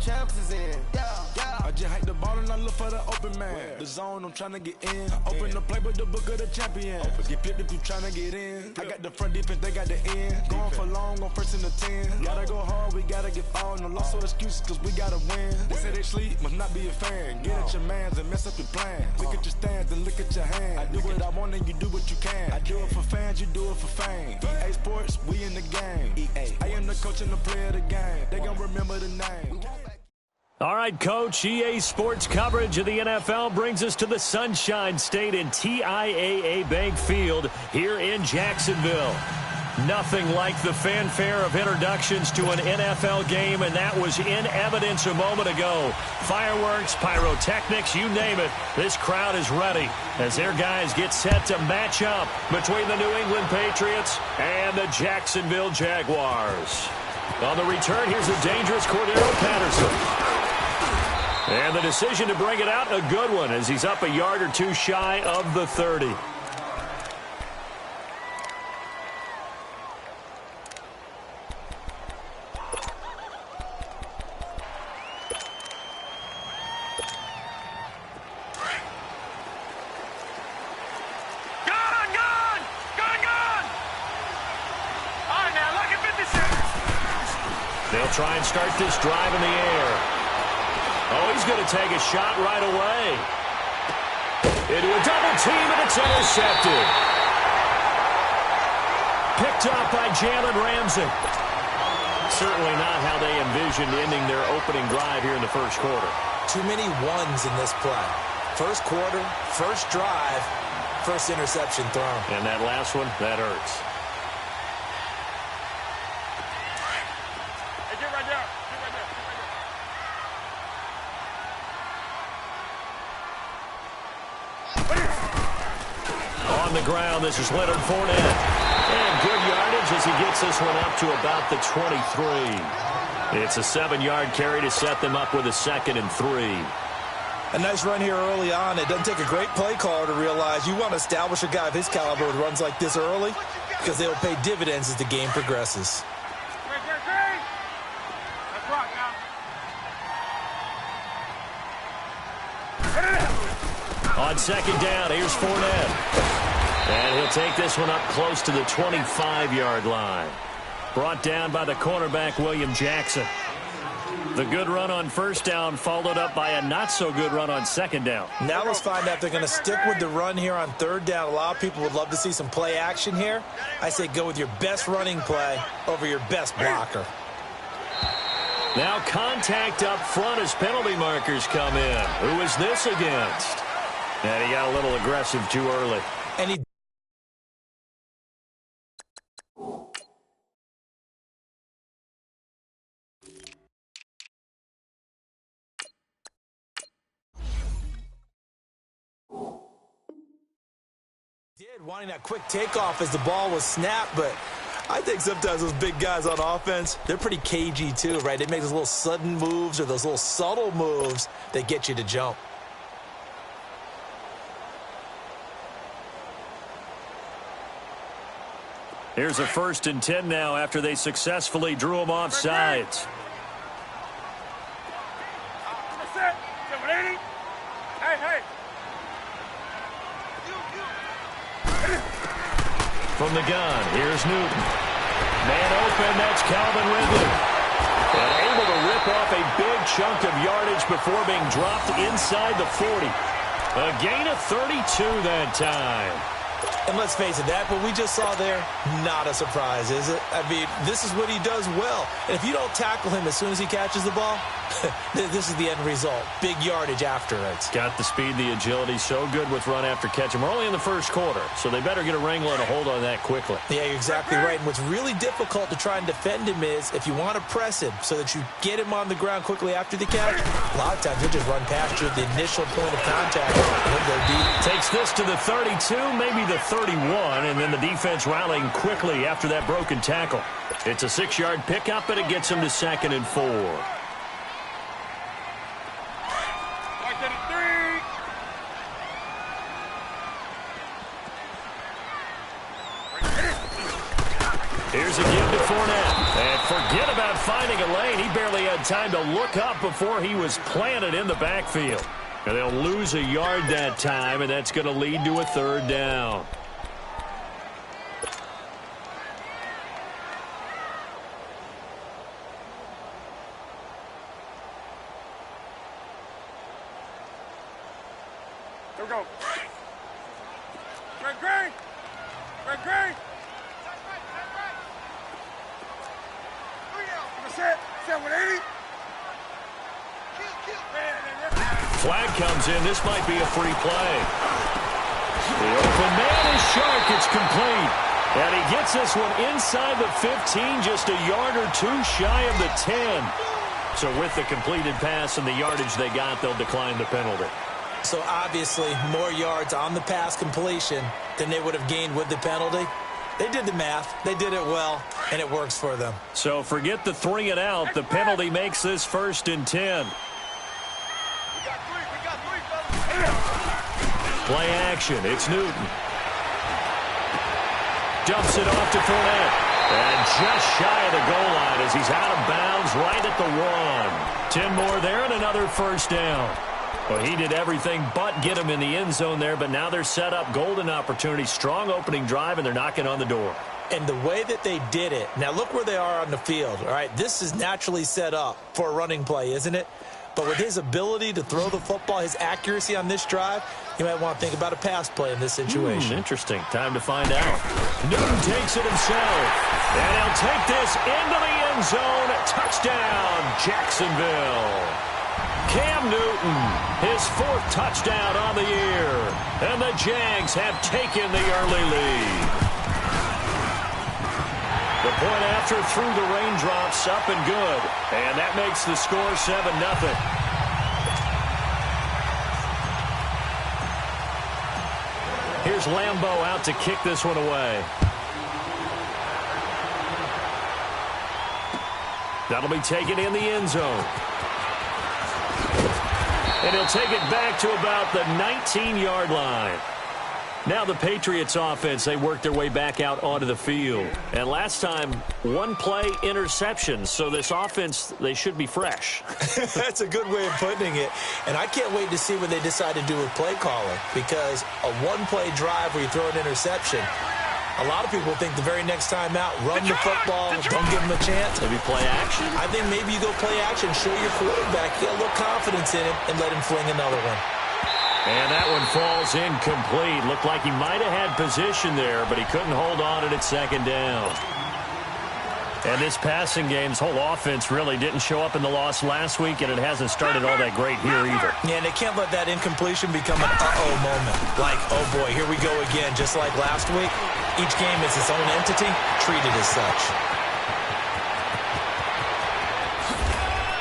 champs is in. I just hike the ball and I look for the open man. The zone, I'm trying to get in. Open the play with the book of the champion. Get flipped if you trying to get in. I got the front defense, they got the end. Going for long on first and the 10. Gotta go hard, we gotta get all. No loss or excuses, cause we gotta win. They say they sleep, must not be a fan. Get at your mans and mess up your plans. Look at your stands and look at your hands. I do what I want and you do what you can. I do it for fans, you do it for fame. EA Sports, we in the game. I am the coach and the player of the game. They gon' remember the name. All right, Coach, EA Sports coverage of the NFL brings us to the Sunshine State in TIAA Bank Field here in Jacksonville. Nothing like the fanfare of introductions to an NFL game, and that was in evidence a moment ago. Fireworks, pyrotechnics, you name it. This crowd is ready as their guys get set to match up between the New England Patriots and the Jacksonville Jaguars. On the return, here's a dangerous Cordero Patterson. And the decision to bring it out, a good one, as he's up a yard or two shy of the 30. They'll try and start this drive in the air. Oh, he's going to take a shot right away. Into a double team, and it's intercepted. Picked up by Jalen Ramsey. Certainly not how they envisioned ending their opening drive here in the first quarter. Too many ones in this play. First quarter, first drive, first interception thrown. And that last one, that hurts. On the ground, this is Leonard Fournette. And good yardage as he gets this one up to about the 23. It's a 7-yard carry to set them up with a 2nd and 3. A nice run here early on. It doesn't take a great play caller to realize you want to establish a guy of his caliber who runs like this early because they will pay dividends as the game progresses. On 2nd down, here's Fournette. And he'll take this one up close to the 25-yard line. Brought down by the cornerback, William Jackson. The good run on 1st down followed up by a not-so-good run on 2nd down. Now let's find out if they're going to stick with the run here on 3rd down. A lot of people would love to see some play action here. I say go with your best running play over your best blocker. Now contact up front as penalty markers come in. Who is this against? And he got a little aggressive too early. And he did, wanting that quick takeoff as the ball was snapped, but I think sometimes those big guys on offense, they're pretty cagey too, right? They make those little sudden moves or those little subtle moves that get you to jump. Here's a 1st and 10 now after they successfully drew him off sides. From the gun, here's Newton. Man open, that's Calvin Ridley. And able to rip off a big chunk of yardage before being dropped inside the 40. A gain of 32 that time. And let's face it, that what we just saw there, not a surprise, is it? I mean, this is what he does well. And if you don't tackle him as soon as he catches the ball, this is the end result. Big yardage afterwards. Got the speed, the agility, so good with run after catch. And we're only in the first quarter, so they better get a wrangle and a hold on that quickly. Yeah, you're exactly right. And what's really difficult to try and defend him is if you want to press him so that you get him on the ground quickly after the catch, a lot of times he'll just run past you at the initial point of contact and he'll go deep. Takes this to the 32, maybe the 31, and then the defense rallying quickly after that broken tackle. It's a 6-yard pickup, and it gets him to 2nd and 4. Here's a give to Fournette. And forget about finding a lane. He barely had time to look up before he was planted in the backfield. And they'll lose a yard that time, and that's going to lead to a third down. Here we go. Green. Set 180. Flag comes in. This might be a free play. The open man is sharp. It's complete. And he gets this one inside the 15, just a yard or two shy of the 10. So with the completed pass and the yardage they got, they'll decline the penalty. So obviously more yards on the pass completion than they would have gained with the penalty. They did the math. They did it well, and it works for them. So forget the 3 and out. The penalty makes this 1st and 10. Play action. It's Newton. Dumps it off to Fournette. And just shy of the goal line as he's out of bounds right at the 1. 10 more there and another 1st down. Well, he did everything but get him in the end zone there, but now they're set up. Golden opportunity, strong opening drive, and they're knocking on the door. And the way that they did it, now look where they are on the field. All right, this is naturally set up for a running play, isn't it? But with his ability to throw the football, his accuracy on this drive, you might want to think about a pass play in this situation. Interesting. Time to find out. Newton takes it himself. And he'll take this into the end zone. Touchdown, Jacksonville. Cam Newton, his 4th touchdown on the year. And the Jags have taken the early lead. The point after through the raindrops, up and good. And that makes the score 7-0. Here's Lambeau out to kick this one away. That'll be taken in the end zone. And he'll take it back to about the 19-yard line. Now the Patriots offense, they work their way back out onto the field. And last time, 1 play interception. So this offense, they should be fresh. That's a good way of putting it. And I can't wait to see what they decide to do with play calling. Because a 1-play drive where you throw an interception, a lot of people think the very next time out, run the football, don't give them a chance. Maybe play action? I think maybe you go play action, show your quarterback, get a little confidence in him, and let him fling another one. And that one falls incomplete. Looked like he might have had position there, but he couldn't hold on it at 2nd down. And this passing game's whole offense really didn't show up in the loss last week, and it hasn't started all that great here either. Yeah, and they can't let that incompletion become an uh-oh moment. Like, oh boy, here we go again, just like last week. Each game is its own entity, treated as such.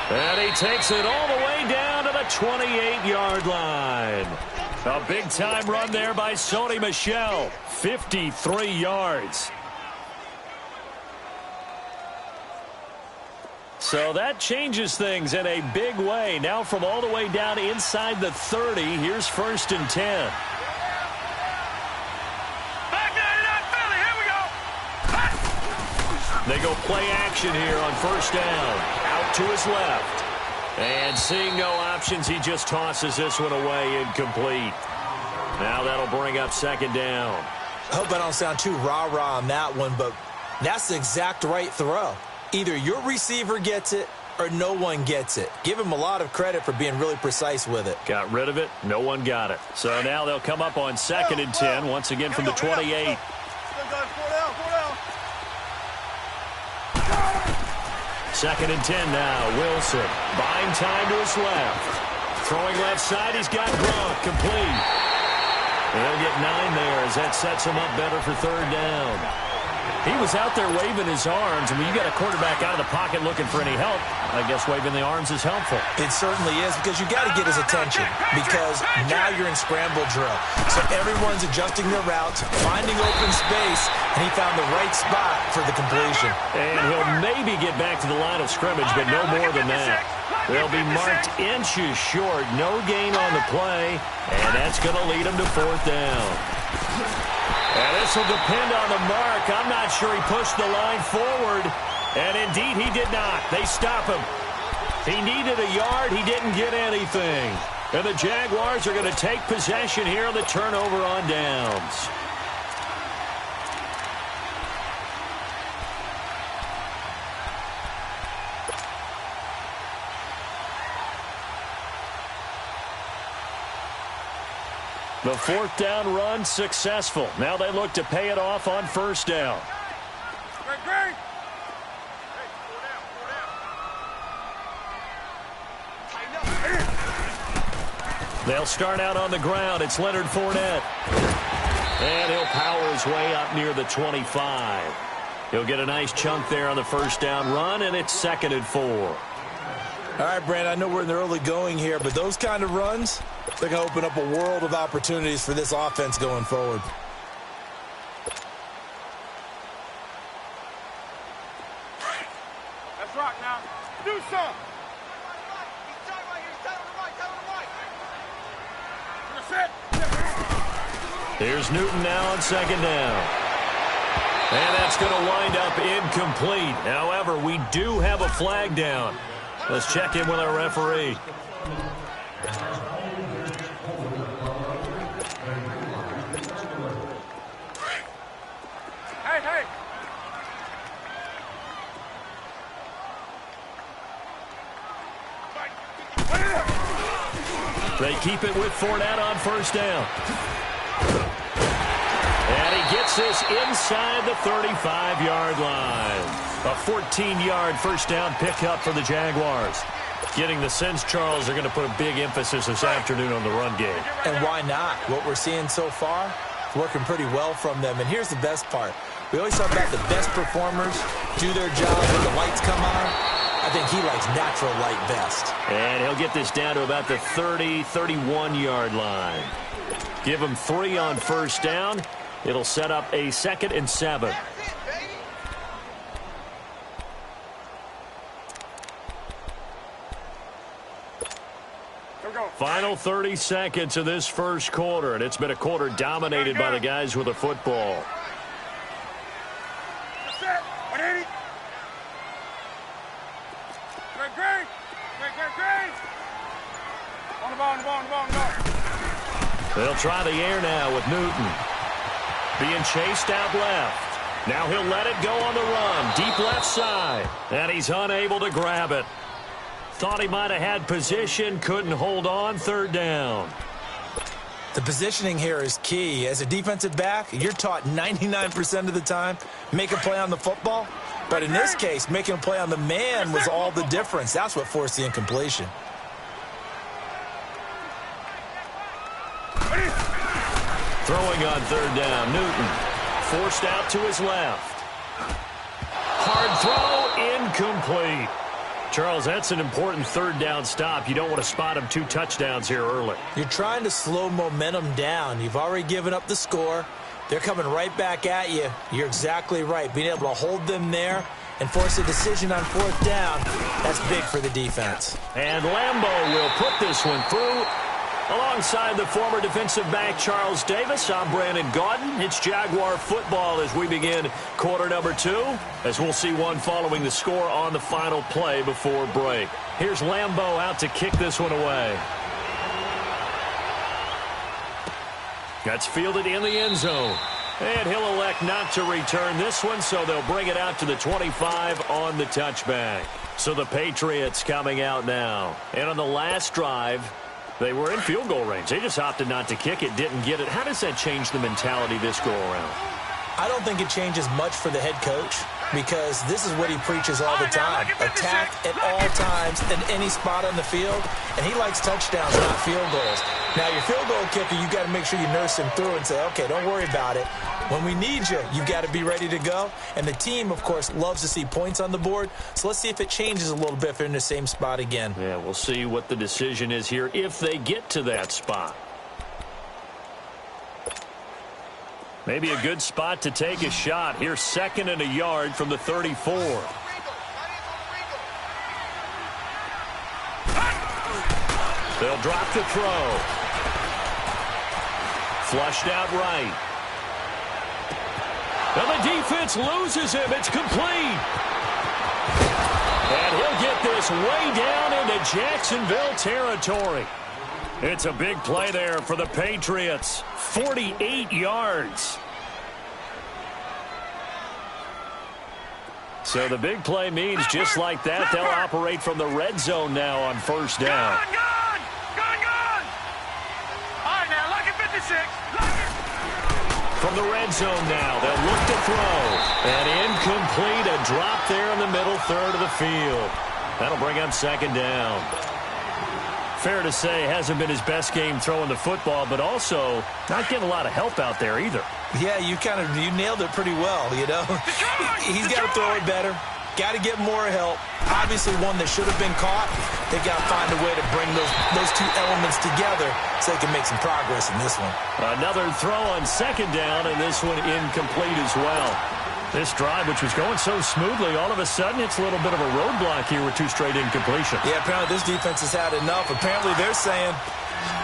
And he takes it all the way down to the 28-yard line. A big-time run there by Sony Michel. 53 yards. So that changes things in a big way. Now from all the way down inside the 30, here's 1st and 10. They go play action here on 1st down. Out to his left. And seeing no options, he just tosses this one away incomplete. Now that'll bring up 2nd down. I hope I don't sound too rah-rah on that one, but that's the exact right throw. Either your receiver gets it or no one gets it. Give him a lot of credit for being really precise with it. Got rid of it. No one got it. So now they'll come up on 2nd and 10, once again from the 28. 2nd and 10 now. Wilson buying time to his left. Throwing left side. He's got Gronk complete. And they'll get 9 there as that sets him up better for 3rd down. He was out there waving his arms. I mean, you got a quarterback out of the pocket looking for any help. I guess waving the arms is helpful. It certainly is, because you got to get his attention, because now you're in scramble drill. So everyone's adjusting their routes, finding open space, and he found the right spot for the completion. And he'll maybe get back to the line of scrimmage, but no more than that. They'll be marked inches short. No gain on the play, and that's going to lead them to 4th down. And this will depend on the mark. I'm not sure he pushed the line forward. And indeed, he did not. They stop him. He needed a yard. He didn't get anything. And the Jaguars are going to take possession here on the turnover on downs. The fourth down run successful. Now they look to pay it off on first down. They'll start out on the ground. It's Leonard Fournette. And he'll power his way up near the 25. He'll get a nice chunk there on the first down run, and it's 2nd and 4. All right, Brand, I know we're in the early going here, but those kind of runs, they're going to open up a world of opportunities for this offense going forward. Let's rock now. Do something. Here's Newton now on 2nd down. And that's going to wind up incomplete. However, we do have a flag down. Let's check in with our referee. Hey. They keep it with Fournette on first down. And he gets this inside the 35-yard line. A 14-yard first down pickup for the Jaguars. Getting the sense, Charles, they're going to put a big emphasis this afternoon on the run game. And why not? What we're seeing so far, working pretty well from them. And here's the best part. We always talk about the best performers do their job when the lights come on. I think he likes natural light best. And he'll get this down to about the 30, 31-yard line. Give him 3 on first down. It'll set up a 2nd and 7. Final 30 seconds of this first quarter, and it's been a quarter dominated by the guys with the football. They'll try the air now with Newton. Being chased out left. Now he'll let it go on the run. Deep left side. And he's unable to grab it. Thought he might have had position. Couldn't hold on. 3rd down. The positioning here is key. As a defensive back, you're taught 99% of the time, make a play on the football. But in this case, making a play on the man was all the difference. That's what forced the incompletion. Throwing on 3rd down, Newton. Forced out to his left. Hard throw, incomplete. Charles, that's an important 3rd down stop. You don't want to spot him 2 touchdowns here early. You're trying to slow momentum down. You've already given up the score. They're coming right back at you. You're exactly right. Being able to hold them there and force a decision on 4th down, that's big for the defense. And Lambeau will put this one through. Alongside the former defensive back Charles Davis, I'm Brandon Gaudin. It's Jaguar football as we begin quarter number 2, as we'll see one following the score on the final play before break. Here's Lambeau out to kick this one away. That's fielded in the end zone. And he'll elect not to return this one, so they'll bring it out to the 25 on the touchback. So the Patriots coming out now. And on the last drive, they were in field goal range. They just opted not to kick it, didn't get it. How does that change the mentality this go around? I don't think it changes much for the head coach because this is what he preaches all the time. Attack at all times in any spot on the field, and he likes touchdowns, not field goals. Now, your field goal kicker, you've got to make sure you nurse him through and say, okay, don't worry about it. When we need you, you've got to be ready to go. And the team, of course, loves to see points on the board. So let's see if it changes a little bit if they're in the same spot again. Yeah, we'll see what the decision is here if they get to that spot. Maybe a good spot to take a shot. Here's 2nd and a yard from the 34. They'll drop the throw. Flushed out right. And the defense loses him. It's complete. And he'll get this way down into Jacksonville territory. It's a big play there for the Patriots. 48 yards. So the big play means just like that, they'll operate from the red zone now on first down. Gun! All right, now, lock it 56. From the red zone now, they'll look to throw. And incomplete, a drop there in the middle third of the field. That'll bring up second down. Fair to say, hasn't been his best game throwing the football, but also not getting a lot of help out there either. Yeah, you nailed it pretty well, you know. He's got to throw it better. Got to get more help. Obviously one that should have been caught. They got to find a way to bring those two elements together so they can make some progress in this one. Another throw on second down, and this one incomplete as well. This drive, which was going so smoothly, all of a sudden it's a little bit of a roadblock here with two straight incompletions. Yeah, apparently this defense has had enough. Apparently they're saying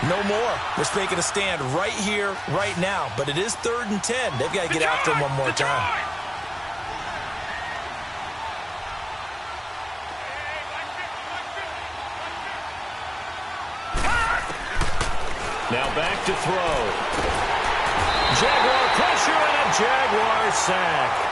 no more. We're making a stand right here, right now. But it is 3rd and 10. They've got to get after him one more time. Now back to throw. Jaguar pressure and a Jaguar sack.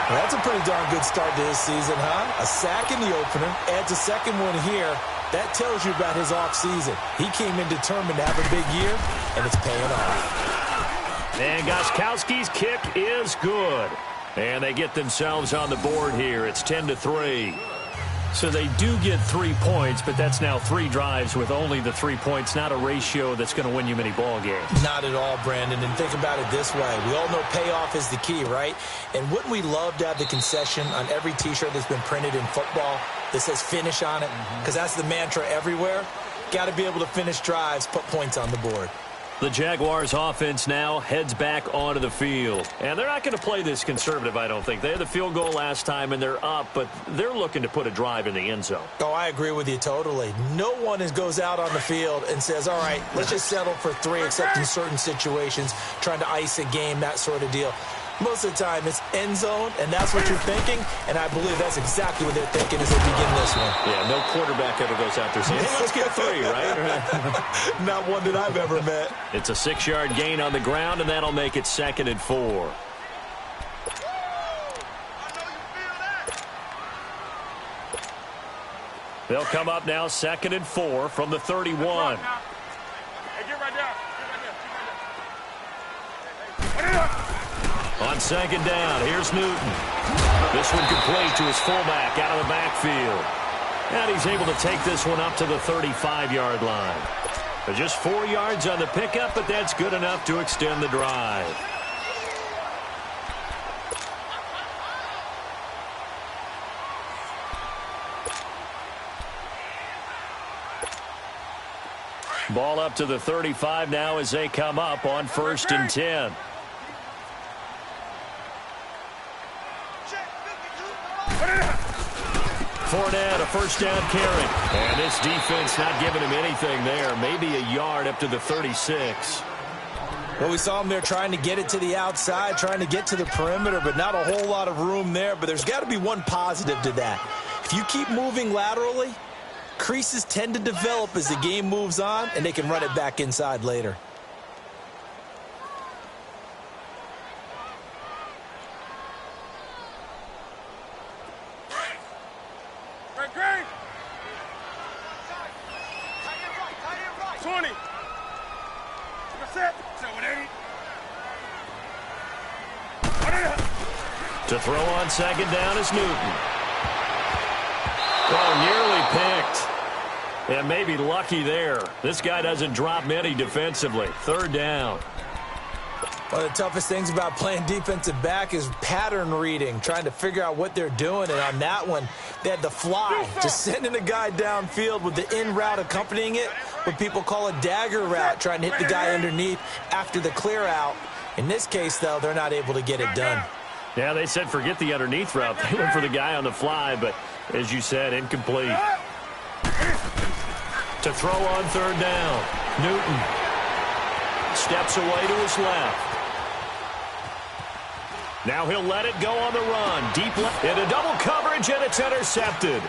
Well, that's a pretty darn good start to this season, huh? A sack in the opener, adds a second one here. That tells you about his offseason. He came in determined to have a big year, and it's paying off. And Gostkowski's kick is good. And they get themselves on the board here. It's 10-3. So they do get 3 points, but that's now 3 drives with only the 3 points, not a ratio that's going to win you many ball games. Not at all, Brandon. And think about it this way. We all know payoff is the key, right? And wouldn't we love to have the concession on every T-shirt that's been printed in football that says finish on it? Because that's the mantra everywhere. Got to be able to finish drives, put points on the board. The Jaguars offense now heads back onto the field. And they're not going to play this conservative, I don't think. They had the field goal last time, and they're up, but they're looking to put a drive in the end zone. Oh, I agree with you totally. No one goes out on the field and says, all right, let's just settle for 3, except in certain situations, trying to ice a game, that sort of deal. Most of the time, it's end zone, and that's what you're thinking, and I believe that's exactly what they're thinking as they begin this one. Yeah, no quarterback ever goes out there saying, hey, let's get 3, right? Not one that I've ever met. It's a 6-yard gain on the ground, and that'll make it 2nd and 4. They'll come up now 2nd and 4 from the 31. Hey, get right there. On 2nd down, here's Newton. This one complete to his fullback out of the backfield. And he's able to take this one up to the 35-yard line. But just 4 yards on the pickup, but that's good enough to extend the drive. Ball up to the 35 now as they come up on 1st and 10. Fournette, a first down carry. And this defense not giving him anything there. Maybe a yard up to the 36. Well, we saw him there trying to get it to the outside, trying to get to the perimeter, but not a whole lot of room there. But there's got to be one positive to that. If you keep moving laterally, creases tend to develop as the game moves on, and they can run it back inside later. Great. 20. Set. 7-8. To throw on 2nd down is Newton. Oh, nearly picked. And maybe lucky there. This guy doesn't drop many defensively. 3rd down. One of the toughest things about playing defensive back is pattern reading, trying to figure out what they're doing. And on that one, they had the fly, just sending a guy downfield with the in route accompanying it, what people call a dagger route, trying to hit the guy underneath after the clear out. In this case, though, they're not able to get it done. Yeah, they said forget the underneath route. They went for the guy on the fly, but as you said, incomplete. To throw on 3rd down, Newton steps away to his left. Now he'll let it go on the run. Deep left into double coverage, and it's intercepted.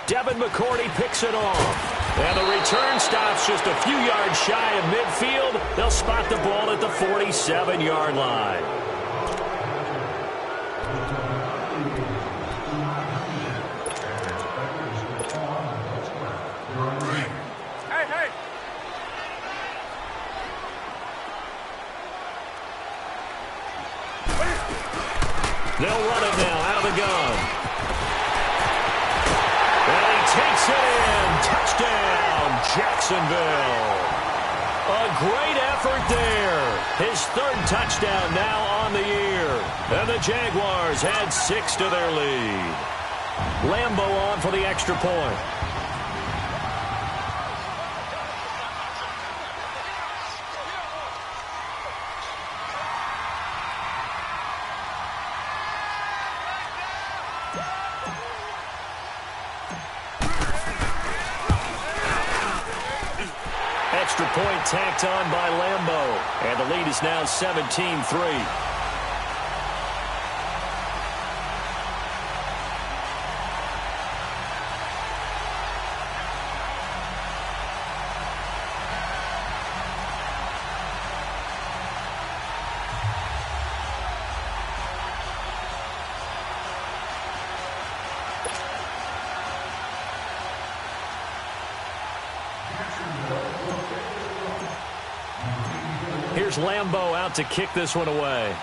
Devin McCourty picks it off. And the return stops just a few yards shy of midfield. They'll spot the ball at the 47-yard line. They'll run it now out of the gun. And he takes it in. Touchdown, Jacksonville. A great effort there. His third touchdown now on the year. And the Jaguars add 6 to their lead. Lambo on for the extra point. Extra point tacked on by Lambo. And the lead is now 17-3. Here's Lambo out to kick this one away.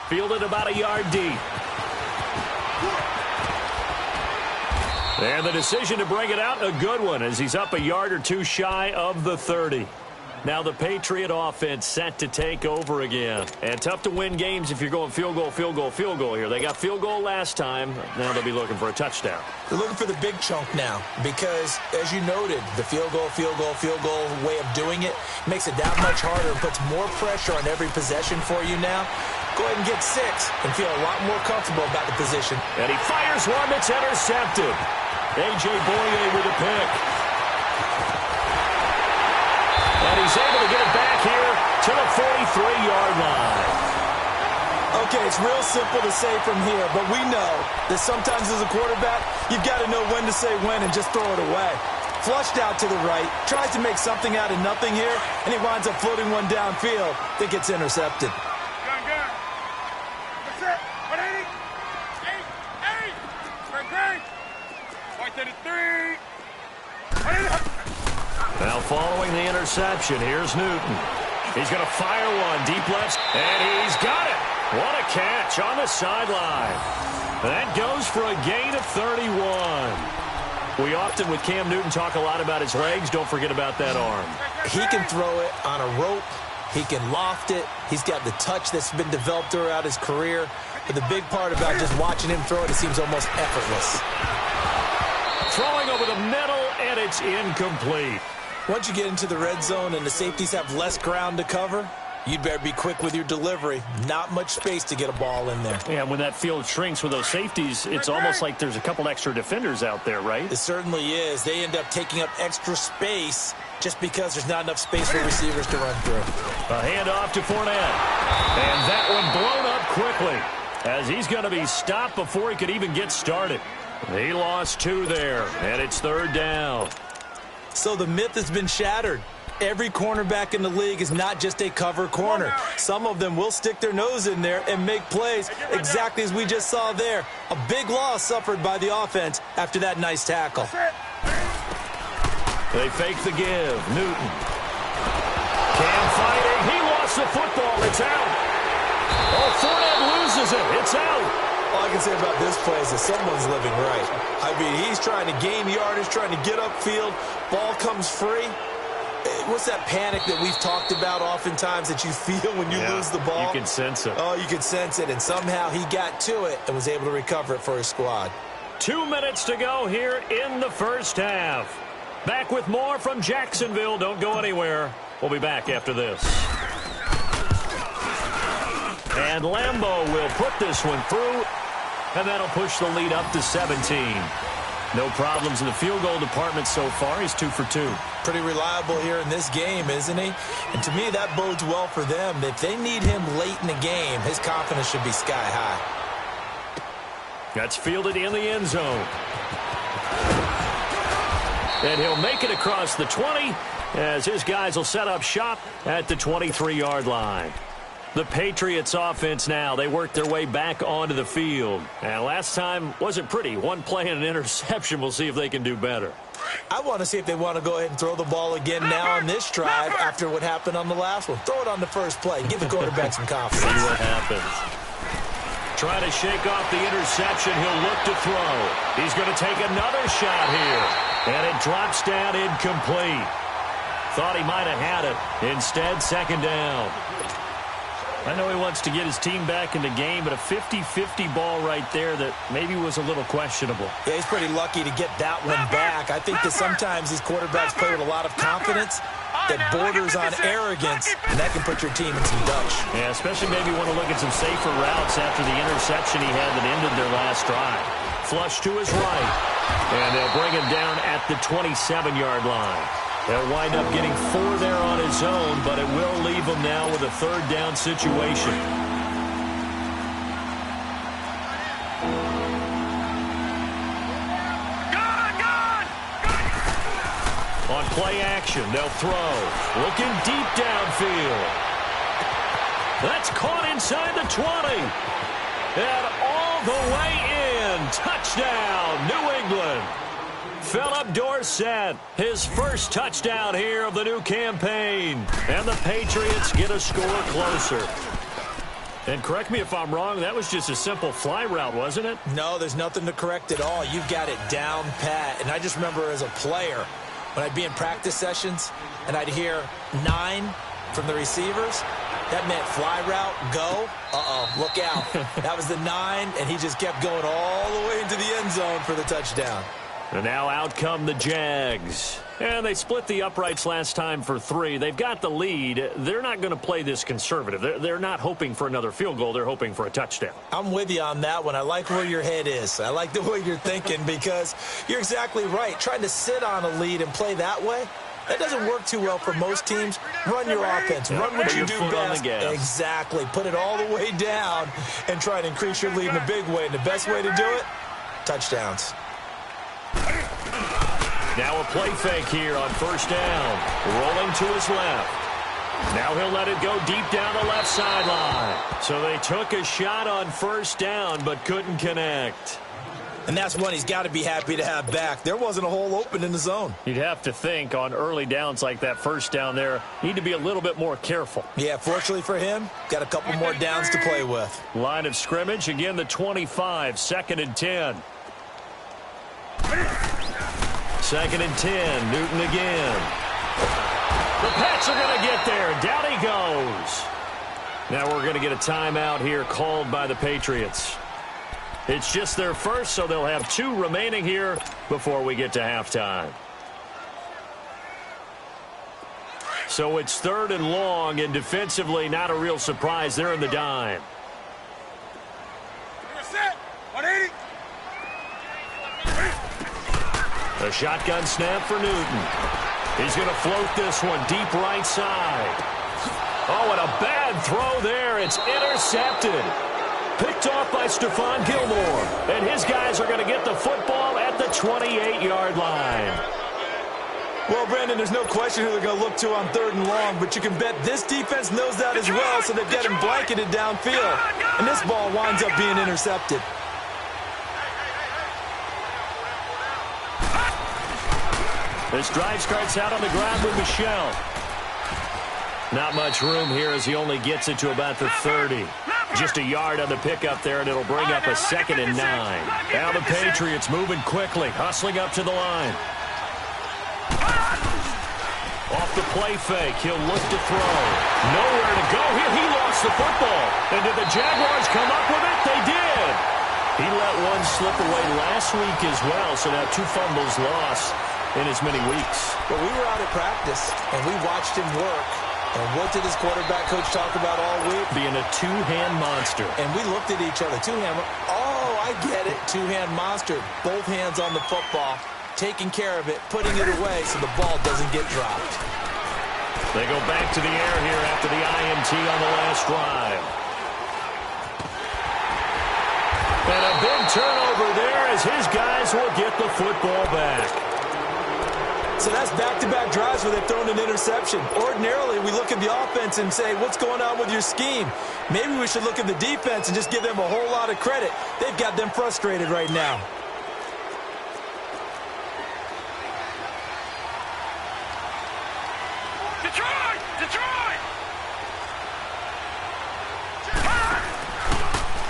Fielded about a yard deep. And the decision to bring it out, a good one, as he's up a yard or two shy of the 30. Now the Patriot offense set to take over again. And tough to win games if you're going field goal, field goal, field goal here. They got field goal last time. Now they'll be looking for a touchdown. They're looking for the big chunk now because, as you noted, the field goal way of doing it makes it that much harder and puts more pressure on every possession for you now. Go ahead and get 6 and feel a lot more comfortable about the position. And he fires one that's intercepted. A.J. Boye with a pick. And he's able to get it back here to the 43-yard line. Okay, it's real simple to say from here, but we know that sometimes as a quarterback, you've got to know when to say when and just throw it away. Flushed out to the right, tries to make something out of nothing here, and he winds up floating one downfield that gets intercepted. Gun. That's it. 180. 8. 133. 180. Now following the interception, here's Newton. He's going to fire one deep left, and he's got it. What a catch on the sideline. That goes for a gain of 31. We often, with Cam Newton, talk a lot about his legs. Don't forget about that arm. He can throw it on a rope. He can loft it. He's got the touch that's been developed throughout his career. But the big part about just watching him throw it, it seems almost effortless. Throwing over the middle, and it's incomplete. Once you get into the red zone and the safeties have less ground to cover, you'd better be quick with your delivery. Not much space to get a ball in there. Yeah, when that field shrinks with those safeties, it's almost like there's a couple extra defenders out there, right? It certainly is. They end up taking up extra space just because there's not enough space for receivers to run through. A handoff to Fournette. And that one blown up quickly as he's going to be stopped before he could even get started. He lost 2 there, and it's 3rd down. So the myth has been shattered. Every cornerback in the league is not just a cover corner. Some of them will stick their nose in there and make plays exactly as we just saw there. A big loss suffered by the offense after that nice tackle. They fake the give. Newton. Cam fighting. He lost the football. It's out. Oh, Fournette loses it. It's out. All I can say about this play is that someone's living right. I mean, he's trying to gain yardage, trying to get upfield. Ball comes free. What's that panic that we've talked about oftentimes that you feel when you lose the ball? You can sense it. Oh, you can sense it. And somehow he got to it and was able to recover it for his squad. 2 minutes to go here in the first half. Back with more from Jacksonville. Don't go anywhere. We'll be back after this. And Lambo will put this one through. And that'll push the lead up to 17. No problems in the field goal department so far. He's 2 for 2. Pretty reliable here in this game, isn't he? And to me, that bodes well for them. If they need him late in the game, his confidence should be sky high. That's fielded in the end zone. And he'll make it across the 20 as his guys will set up shop at the 23-yard line. The Patriots offense now, they work their way back onto the field. And last time wasn't pretty. One play and an interception. We'll see if they can do better. I want to see if they want to go ahead and throw the ball again now on this drive after what happened on the last one. Throw it on the first play. Give the quarterback some confidence. See what happens. Trying to shake off the interception. He'll look to throw. He's going to take another shot here. And it drops down incomplete. Thought he might have had it. Instead, second down. I know he wants to get his team back in the game, but a 50-50 ball right there that maybe was a little questionable. Yeah, he's pretty lucky to get that one back. I think that sometimes these quarterbacks play with a lot of confidence that borders on arrogance, and that can put your team in some dutch. Yeah, especially maybe want to look at some safer routes after the interception he had that ended their last drive. Flush to his right, and they'll bring him down at the 27-yard line. They'll wind up getting 4 there on his own, but it will leave him now with a third down situation. On play action, they'll throw. Looking deep downfield. That's caught inside the 20. And all the way in. Touchdown, New England. Philip Dorsett, his first touchdown here of the new campaign. And the Patriots get a score closer. And correct me if I'm wrong, that was just a simple fly route, wasn't it? No, there's nothing to correct at all. You've got it down pat. And I just remember as a player, when I'd be in practice sessions and I'd hear 9 from the receivers, that meant fly route, go. Look out. That was the 9, and he just kept going all the way into the end zone for the touchdown. And now out come the Jags. And they split the uprights last time for 3. They've got the lead. They're not going to play this conservative. They're not hoping for another field goal. They're hoping for a touchdown. I'm with you on that one. I like where your head is. I like the way you're thinking because you're exactly right. Trying to sit on a lead and play that way, that doesn't work too well for most teams. Run your offense. Run what you do best. Exactly. Put it all the way down and try to increase your lead in a big way. And the best way to do it, touchdowns. Now a play fake here on first down. Rolling to his left. Now he'll let it go deep down the left sideline. So they took a shot on first down but couldn't connect. And that's one he's got to be happy to have back. There wasn't a hole open in the zone. You'd have to think on early downs like that first down there, need to be a little bit more careful. Yeah, fortunately for him, got a couple more downs to play with. Line of scrimmage, again the 25, 2nd and 10. 2nd and 10, Newton again. The Pats are going to get there. Down he goes. Now we're going to get a timeout here called by the Patriots. It's just their first, so they'll have 2 remaining here before we get to halftime. So it's 3rd and long, and defensively not a real surprise. They're in the dime. Set. 180. A shotgun snap for Newton. He's going to float this one deep right side. Oh, and a bad throw there. It's intercepted. Picked off by Stephon Gilmore. And his guys are going to get the football at the 28-yard line. Well, Brandon, there's no question who they're going to look to on 3rd and long, but you can bet this defense knows that as well, so they've got him blanketed downfield. And this ball winds up being intercepted. This drive starts out on the ground with Michel. Not much room here as he only gets it to about the 30. Just a yard on the pickup there, and it'll bring up a 2nd and 9. Now the Patriots moving quickly, hustling up to the line. Off the play fake, he'll look to throw. Nowhere to go here. He lost the football. And did the Jaguars come up with it? They did. He let one slip away last week as well, so now 2 fumbles lost in as many weeks. But we were out at practice, and we watched him work. And what did his quarterback coach talk about all week? Being a 2-hand monster. And we looked at each other. 2-hand. Oh, I get it. 2-hand monster. Both hands on the football, taking care of it, putting it away so the ball doesn't get dropped. They go back to the air here after the INT on the last drive. And a big turnover there as his guys will get the football back. So that's back-to-back drives where they've thrown an interception. Ordinarily, we look at the offense and say, what's going on with your scheme? Maybe we should look at the defense and just give them a whole lot of credit. They've got them frustrated right now. Detroit! Detroit!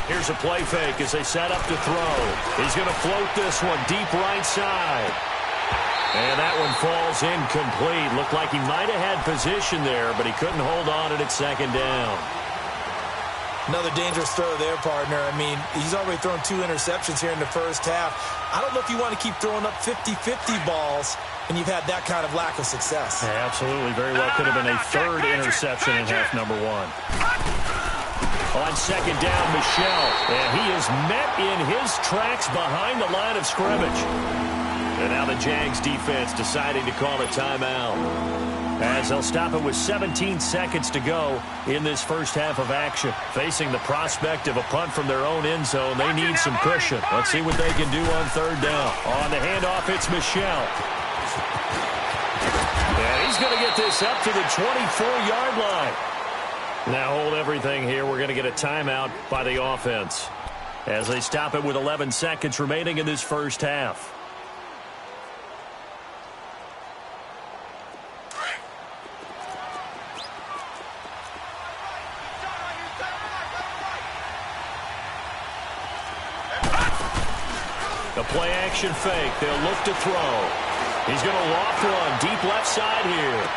Here's a play fake as they set up to throw. He's going to float this one deep right side. And that one falls incomplete. Looked like he might have had position there, but he couldn't hold on at second down. Another dangerous throw there, partner. I mean, he's already thrown 2 interceptions here in the first half. I don't know if you want to keep throwing up 50-50 balls when you've had that kind of lack of success. Yeah, absolutely. Very well could have been a third interception in half number 1. On second down, Michel. And he is met in his tracks behind the line of scrimmage. And now the Jags defense deciding to call a timeout, as they'll stop it with 17 seconds to go in this first half of action. Facing the prospect of a punt from their own end zone, they need some cushion. Let's see what they can do on third down. On the handoff, it's Michel. And he's going to get this up to the 24-yard line. Now hold everything here. We're going to get a timeout by the offense as they stop it with 11 seconds remaining in this first half. The play-action fake. They'll look to throw. He's going to loft one deep left side here.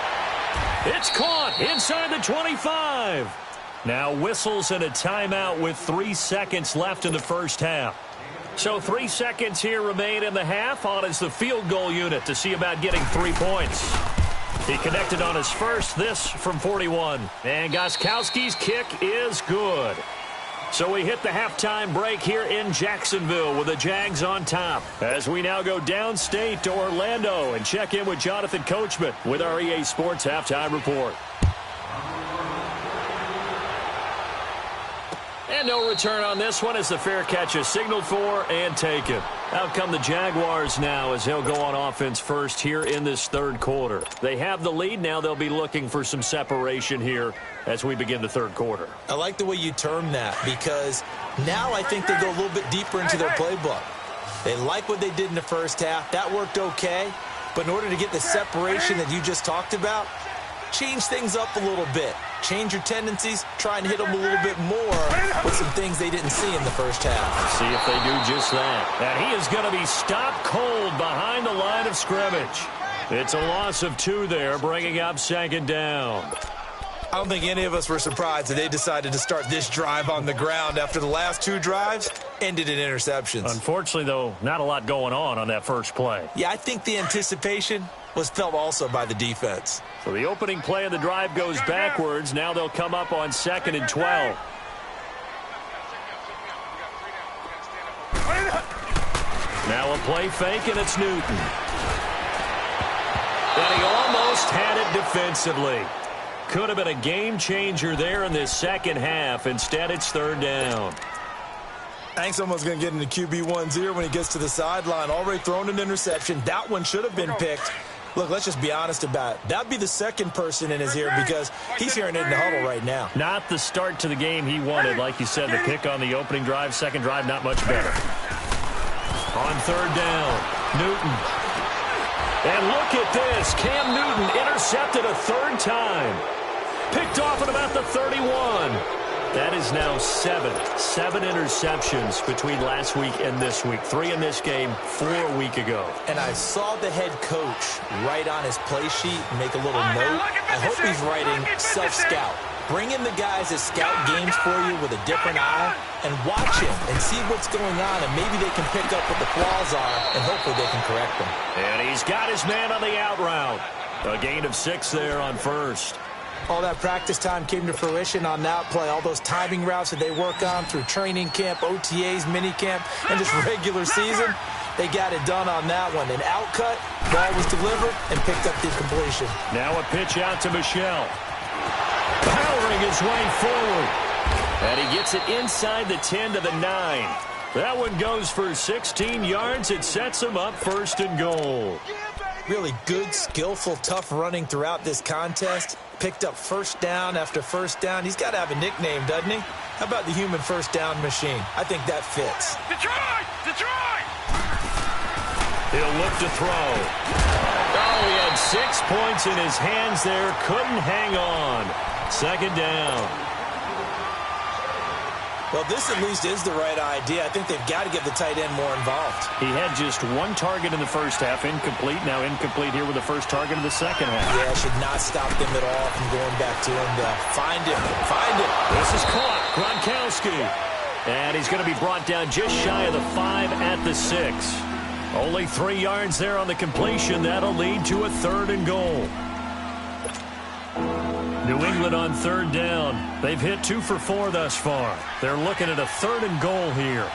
It's caught inside the 25. Now whistles and a timeout with 3 seconds left in the first half. So 3 seconds here remain in the half. On is the field goal unit to see about getting 3 points. He connected on his first, this from 41. And Gostkowski's kick is good. So we hit the halftime break here in Jacksonville with the Jags on top, as we now go downstate to Orlando and check in with Jonathan Coachman with our EA Sports Halftime Report. And no return on this one as the fair catch is signaled for and taken. Out come the Jaguars now as they'll go on offense first here in this third quarter. They have the lead. Now they'll be looking for some separation here as we begin the third quarter. I like the way you term that, because now I think they go a little bit deeper into their playbook. They like what they did in the first half. That worked okay. But in order to get the separation that you just talked about, change things up a little bit. Change your tendencies. Try and hit them a little bit more with some things they didn't see in the first half. See if they do just that. And he is going to be stopped cold behind the line of scrimmage. It's a loss of 2 there, bringing up second down. I don't think any of us were surprised that they decided to start this drive on the ground after the last 2 drives ended in interceptions. Unfortunately, though, not a lot going on that first play. Yeah, I think the anticipation was felt also by the defense. So the opening play of the drive goes backwards. Now they'll come up on 2nd and 12. Now a play fake, and it's Newton. And he almost had it defensively. Could have been a game changer there in this second half. Instead, it's third down. I think someone's going to get into QB 1-0 when he gets to the sideline. Already thrown an interception. That one should have been picked. Look, let's just be honest about it. That'd be the second person in his ear because he's hearing it in the huddle right now. Not the start to the game he wanted. Like you said, the pick on the opening drive, second drive, not much better. On third down, Newton. And look at this. Cam Newton intercepted a third time. Picked off at about the 31. That is now 7 interceptions between last week and this week. 3 in this game, 4 a week ago. And I saw the head coach write on his play sheet, make a little note. I hope he's writing self-scout. Bring in the guys that scout games for you with a different eye and watch him and see what's going on, and maybe they can pick up what the flaws are, and hopefully they can correct them. And he's got his man on the out route. A gain of 6 there on first. All that practice time came to fruition on that play. All those timing routes that they work on through training camp, OTAs, minicamp, and just regular season, they got it done on that one. An outcut, ball was delivered, and picked up the completion. Now a pitch out to Michel. Powering his way forward. And he gets it inside the 10 to the 9. That one goes for 16 yards. It sets him up 1st and goal. Really good, skillful, tough running throughout this contest. Picked up first down after first down. He's got to have a nickname, doesn't he? How about the human first down machine? I think that fits. Detroit! Detroit! He'll look to throw. Oh, he had 6 points in his hands there. Couldn't hang on. 2nd down. Well, this at least is the right idea. I think they've got to get the tight end more involved. He had just 1 target in the first half, incomplete. Now incomplete here with the first target of the second half. Yeah, should not stop them at all from going back to him. Find him. Find him. This is caught. Gronkowski. And he's going to be brought down just shy of the 5 at the 6. Only 3 yards there on the completion. That'll lead to a 3rd and goal. New England on 3rd down. They've hit 2 for 4 thus far. They're looking at a 3rd and goal here.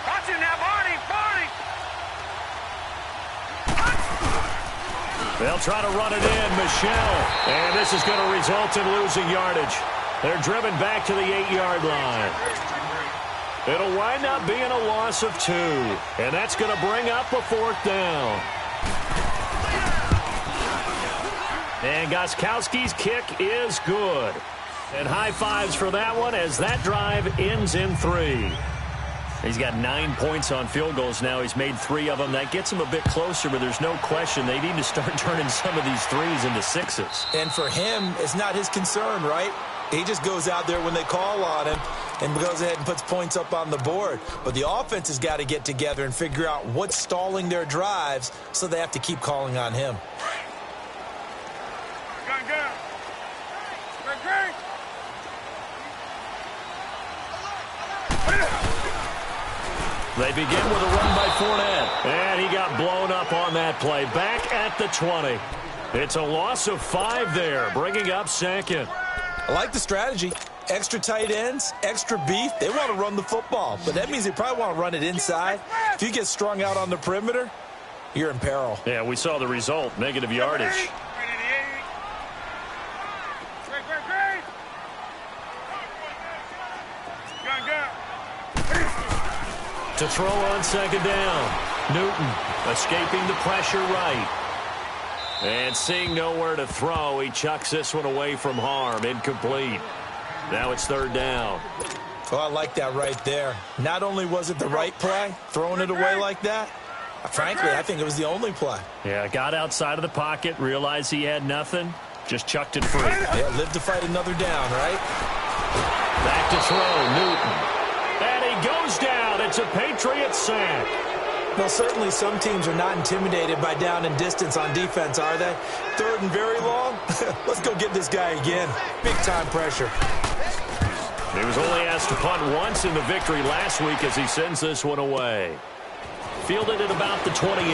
Watch him now, Barney! Barney! They'll try to run it in. Michelle. And this is going to result in losing yardage. They're driven back to the 8-yard line. It'll wind up being a loss of 2. And that's going to bring up a 4th down. And Gostkowski's kick is good. And high fives for that one as that drive ends in 3. He's got 9 points on field goals now. He's made 3 of them. That gets him a bit closer, but there's no question they need to start turning some of these 3s into 6s. And for him, it's not his concern, right? He just goes out there when they call on him and goes ahead and puts points up on the board. But the offense has got to get together and figure out what's stalling their drives, so they have to keep calling on him. They begin with a run by Fournette. And he got blown up on that play. Back at the 20. It's a loss of 5 there, bringing up 2nd. I like the strategy. Extra tight ends, extra beef. They want to run the football, but that means they probably want to run it inside. If you get strung out on the perimeter, you're in peril. Yeah, we saw the result, negative yardage. To throw on 2nd down. Newton escaping the pressure right. And seeing nowhere to throw, he chucks this one away from harm. Incomplete. Now it's 3rd down. Oh, I like that right there. Not only was it the right play, throwing it away like that, frankly, I think it was the only play. Yeah, got outside of the pocket, realized he had nothing, just chucked it free. Yeah, live to fight another down, right? Back to throw, Newton. And he goes down. It's a Patriot sack. Well, certainly some teams are not intimidated by down and distance on defense, are they? 3rd and very long? Let's go get this guy again. Big-time pressure. He was only asked to punt once in the victory last week as he sends this one away. Fielded at about the 28.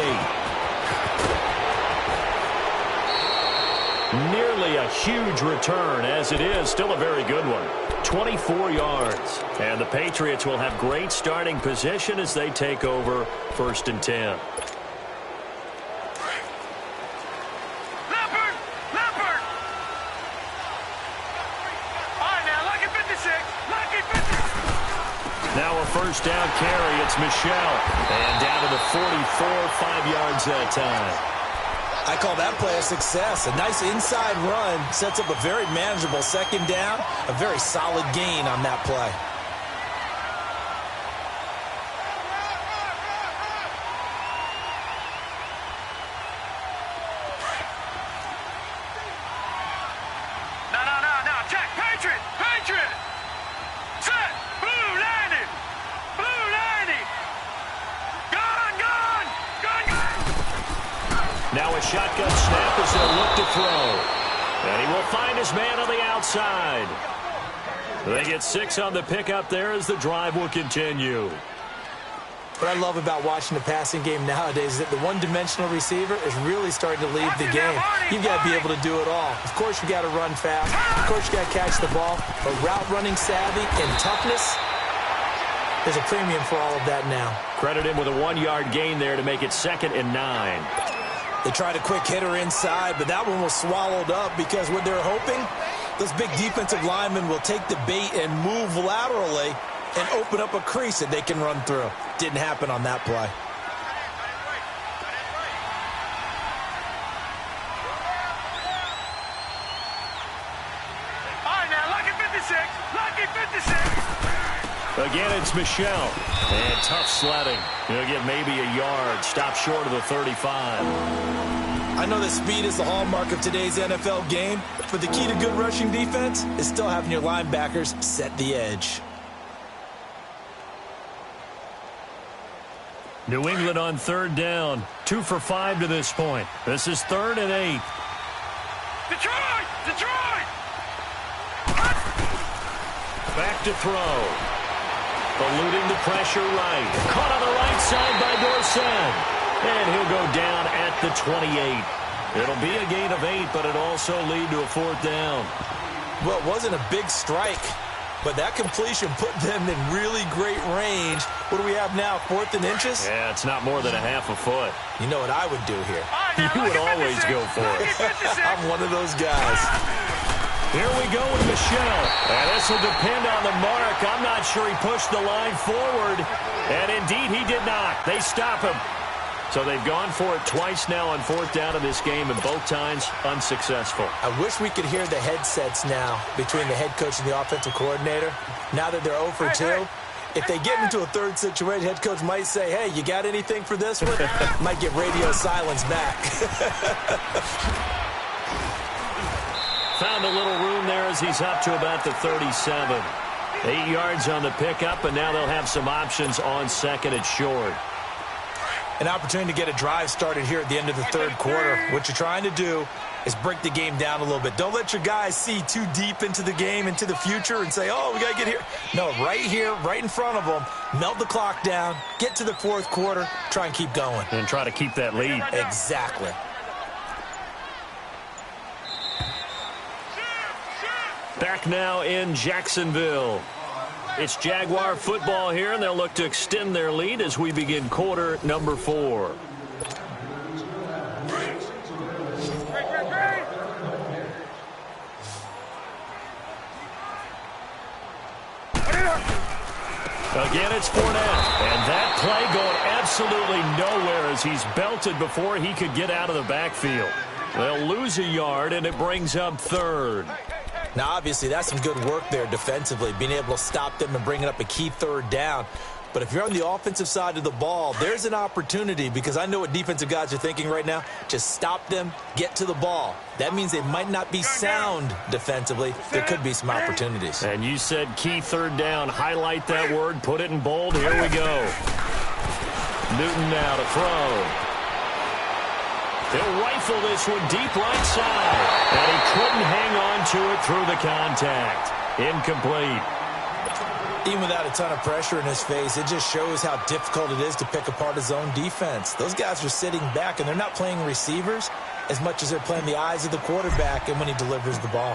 Nearly a huge return, as it is still a very good one. 24 yards. And the Patriots will have great starting position as they take over 1st and 10. Leopard! Leopard! All right, now, lucky 56. Lucky 56. Now a 1st down carry. It's Michelle. And down to the 44, 5 yards that time. I call that play a success. A nice inside run sets up a very manageable 2nd down. A very solid gain on that play. No. Check. Patriot! Patriot! Set! Blue landed! Blue landed! Gone! Now a shotgun snap as they'll look to throw. And he will find his man on the outside. They get 6 on the pickup there as the drive will continue. What I love about watching the passing game nowadays is that the one-dimensional receiver is really starting to lead the game. You've got to be able to do it all. Of course, you got to run fast. Of course, you got to catch the ball. But route running savvy and toughness, there's a premium for all of that now. Credit him with a 1-yard gain there to make it 2nd and 9. They tried a quick hitter inside, but that one was swallowed up because what they're hoping, Those big defensive linemen will take the bait and move laterally and open up a crease that they can run through. Didn't happen on that play. All right, now, lucky 56. Lucky 56. Again, it's Michelle. And tough sledding. He'll get maybe a yard. Stop short of the 35. I know that speed is the hallmark of today's NFL game, but the key to good rushing defense is still having your linebackers set the edge. New England on third down. 2 for 5 to this point. This is 3rd and 8. Detroit! Detroit! Back to throw. Eluding the pressure right. Caught on the right side by Dorsett. And he'll go down at the 28. It'll be a gain of 8, but it also lead to a 4th down. Well, it wasn't a big strike, but that completion put them in really great range. What do we have now, 4th and inches? Yeah, it's not more than a half a foot. You know what I would do here? All right, now, You would lucky always 56. go for it. Lucky 56. I'm one of those guys. Here we go with Michelle. And this will depend on the mark. I'm not sure he pushed the line forward. And indeed, he did not. They stop him. So they've gone for it twice now on 4th down in this game, and both times unsuccessful. I wish we could hear the headsets now between the head coach and the offensive coordinator. Now that they're 0 for 2, if they get into a third situation, head coach might say, hey, you got anything for this one? Might get radio silence back. Found a little room there as he's up to about the 37. 8 yards on the pickup, and now they'll have some options on 2nd and short. An opportunity to get a drive started here at the end of the 3rd quarter. What you're trying to do is break the game down a little bit. Don't let your guys see too deep into the game, into the future, and say, oh, we got to get here. No, right here, right in front of them, melt the clock down, get to the 4th quarter, try and keep going. And try to keep that lead. Exactly. Back now in Jacksonville. It's Jaguar football here, and they'll look to extend their lead as we begin quarter number 4. Again, it's Fournette. And that play going absolutely nowhere as he's belted before he could get out of the backfield. They'll lose a yard, and it brings up 3rd. Now, obviously, that's some good work there defensively, being able to stop them and bringing up a key 3rd down. But if you're on the offensive side of the ball, there's an opportunity, because I know what defensive guys are thinking right now. Just stop them, get to the ball. That means they might not be sound defensively. There could be some opportunities. And you said key 3rd down. Highlight that word. Put it in bold. Here we go. Newton now to throw. He'll rifle this one deep right side. And he couldn't hang on to it through the contact. Incomplete. Even without a ton of pressure in his face, it just shows how difficult it is to pick apart his own defense. Those guys are sitting back, and they're not playing receivers as much as they're playing the eyes of the quarterback and when he delivers the ball.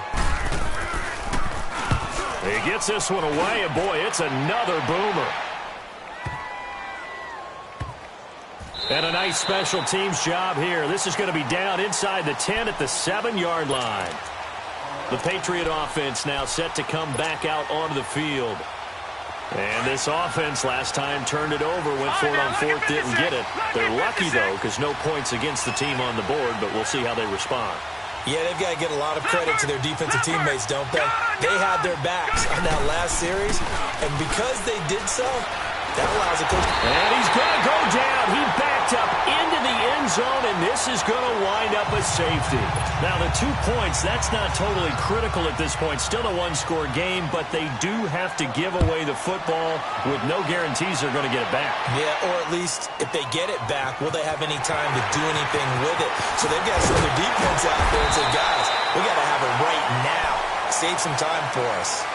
He gets this one away, and boy, it's another boomer. And a nice special teams job here. This is going to be down inside the 10 at the 7-yard line. The Patriot offense now set to come back out onto the field. And this offense last time turned it over, went for it on 4th, didn't get it. They're lucky, though, because no points against the team on the board, but we'll see how they respond. Yeah, they've got to get a lot of credit to their defensive teammates, don't they? They had their backs on that last series, and because they did so, that allows a coach. And he's going to go down. He backed up into the end zone, and this is going to wind up a safety. Now, the 2 points, that's not totally critical at this point. Still a one-score game, but they do have to give away the football with no guarantees they're going to get it back. Yeah, or at least if they get it back, will they have any time to do anything with it? So they've got to send their defense out there and say, guys, we got to have it right now. Save some time for us.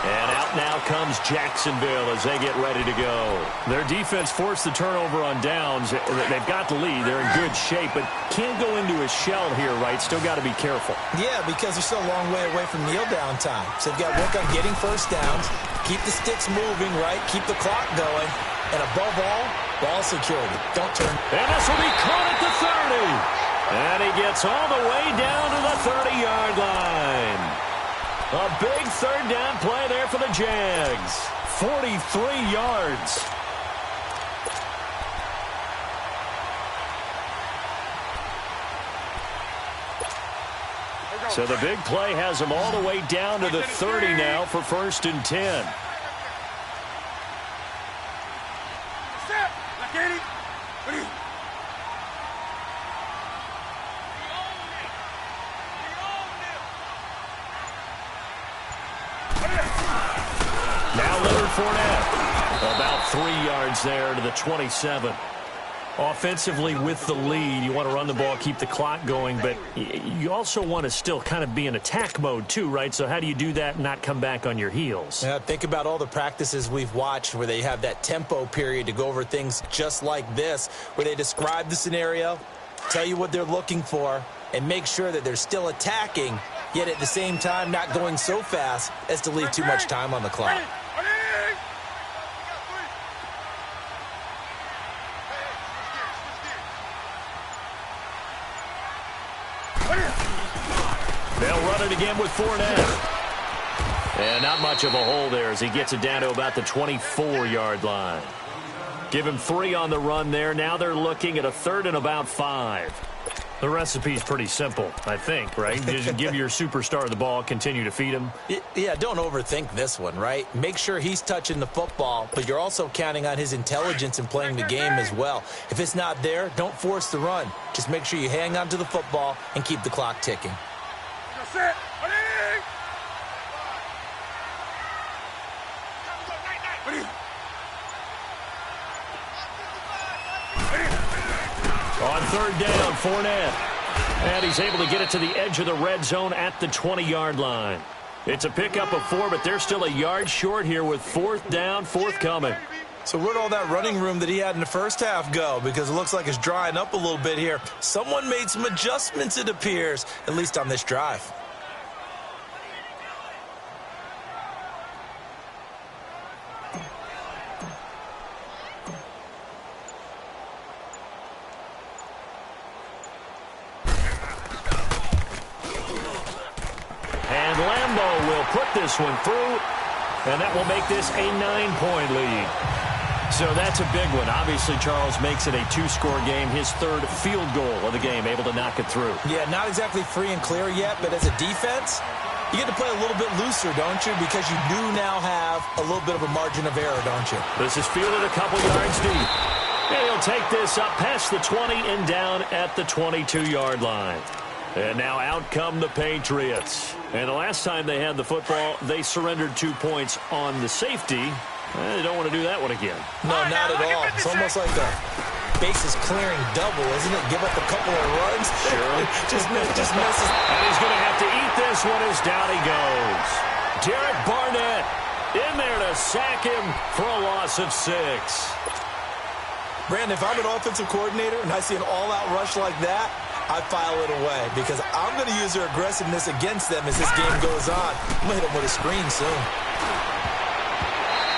And out now comes Jacksonville as they get ready to go. Their defense forced the turnover on downs. They've got the lead. They're in good shape, but can't go into a shell here, right? Still got to be careful. Yeah, because they're still a long way away from kneel down time. So they've got to work on getting first downs, keep the sticks moving, right? Keep the clock going. And above all, ball security. Don't turn. And this will be caught at the 30. And he gets all the way down to the 30-yard line. A big third down play there for the Jags. 43 yards. So the big play has them all the way down to the 30 now for 1st and 10. Now Leonard Fournette. About 3 yards there to the 27. Offensively with the lead, you want to run the ball, keep the clock going, but you also want to still kind of be in attack mode too, right? So how do you do that and not come back on your heels? Yeah, think about all the practices we've watched where they have that tempo period to go over things just like this, where they describe the scenario, tell you what they're looking for, and make sure that they're still attacking, yet at the same time not going so fast as to leave too much time on the clock. They'll run it again with Fournette. And not much of a hole there as he gets it down to about the 24-yard line. Give him 3 on the run there. Now they're looking at a 3rd and about 5. The recipe's pretty simple, I think, right? Just give your superstar the ball, continue to feed him. Yeah, don't overthink this one, right? Make sure he's touching the football, but you're also counting on his intelligence in playing the game as well. If it's not there, don't force the run. Just make sure you hang on to the football and keep the clock ticking. On 3rd down, Fournette. And he's able to get it to the edge of the red zone at the 20-yard line. It's a pickup of 4, but they're still a yard short here with 4th down, forthcoming. So where'd all that running room that he had in the first half go? Because it looks like it's drying up a little bit here. Someone made some adjustments, it appears, at least on this drive. And Lambeau will put this one through, and that will make this a 9-point lead. So that's a big one. Obviously, Charles makes it a 2-score game. His 3rd field goal of the game, able to knock it through. Yeah, not exactly free and clear yet, but as a defense, you get to play a little bit looser, don't you? Because you do now have a little bit of a margin of error, don't you? This is fielded a couple yards deep. And he'll take this up past the 20 and down at the 22-yard line. And now out come the Patriots. And the last time they had the football, they surrendered 2 points on the safety. They don't want to do that one again. No, not at all. It's almost like a bases clearing double, isn't it? Give up a couple of runs. Sure. just misses. And he's going to have to eat this one as down he goes. Derek Barnett in there to sack him for a loss of 6. Brandon, if I'm an offensive coordinator and I see an all-out rush like that, I file it away because I'm going to use their aggressiveness against them as this game goes on. I'm going to hit them with a screen soon.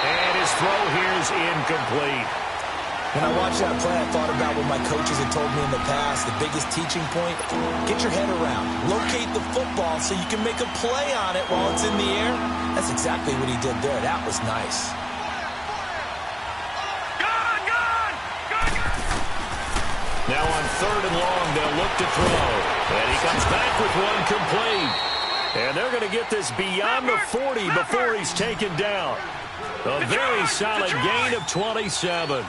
And his throw here is incomplete. When I watched that play, I thought about what my coaches had told me in the past. The biggest teaching point, get your head around. Locate the football so you can make a play on it while it's in the air. That's exactly what he did there. That was nice. Now on 3rd and long, they'll look to throw. And he comes back with one complete. And they're going to get this beyond the 40 before he's taken down. A very solid gain of 27.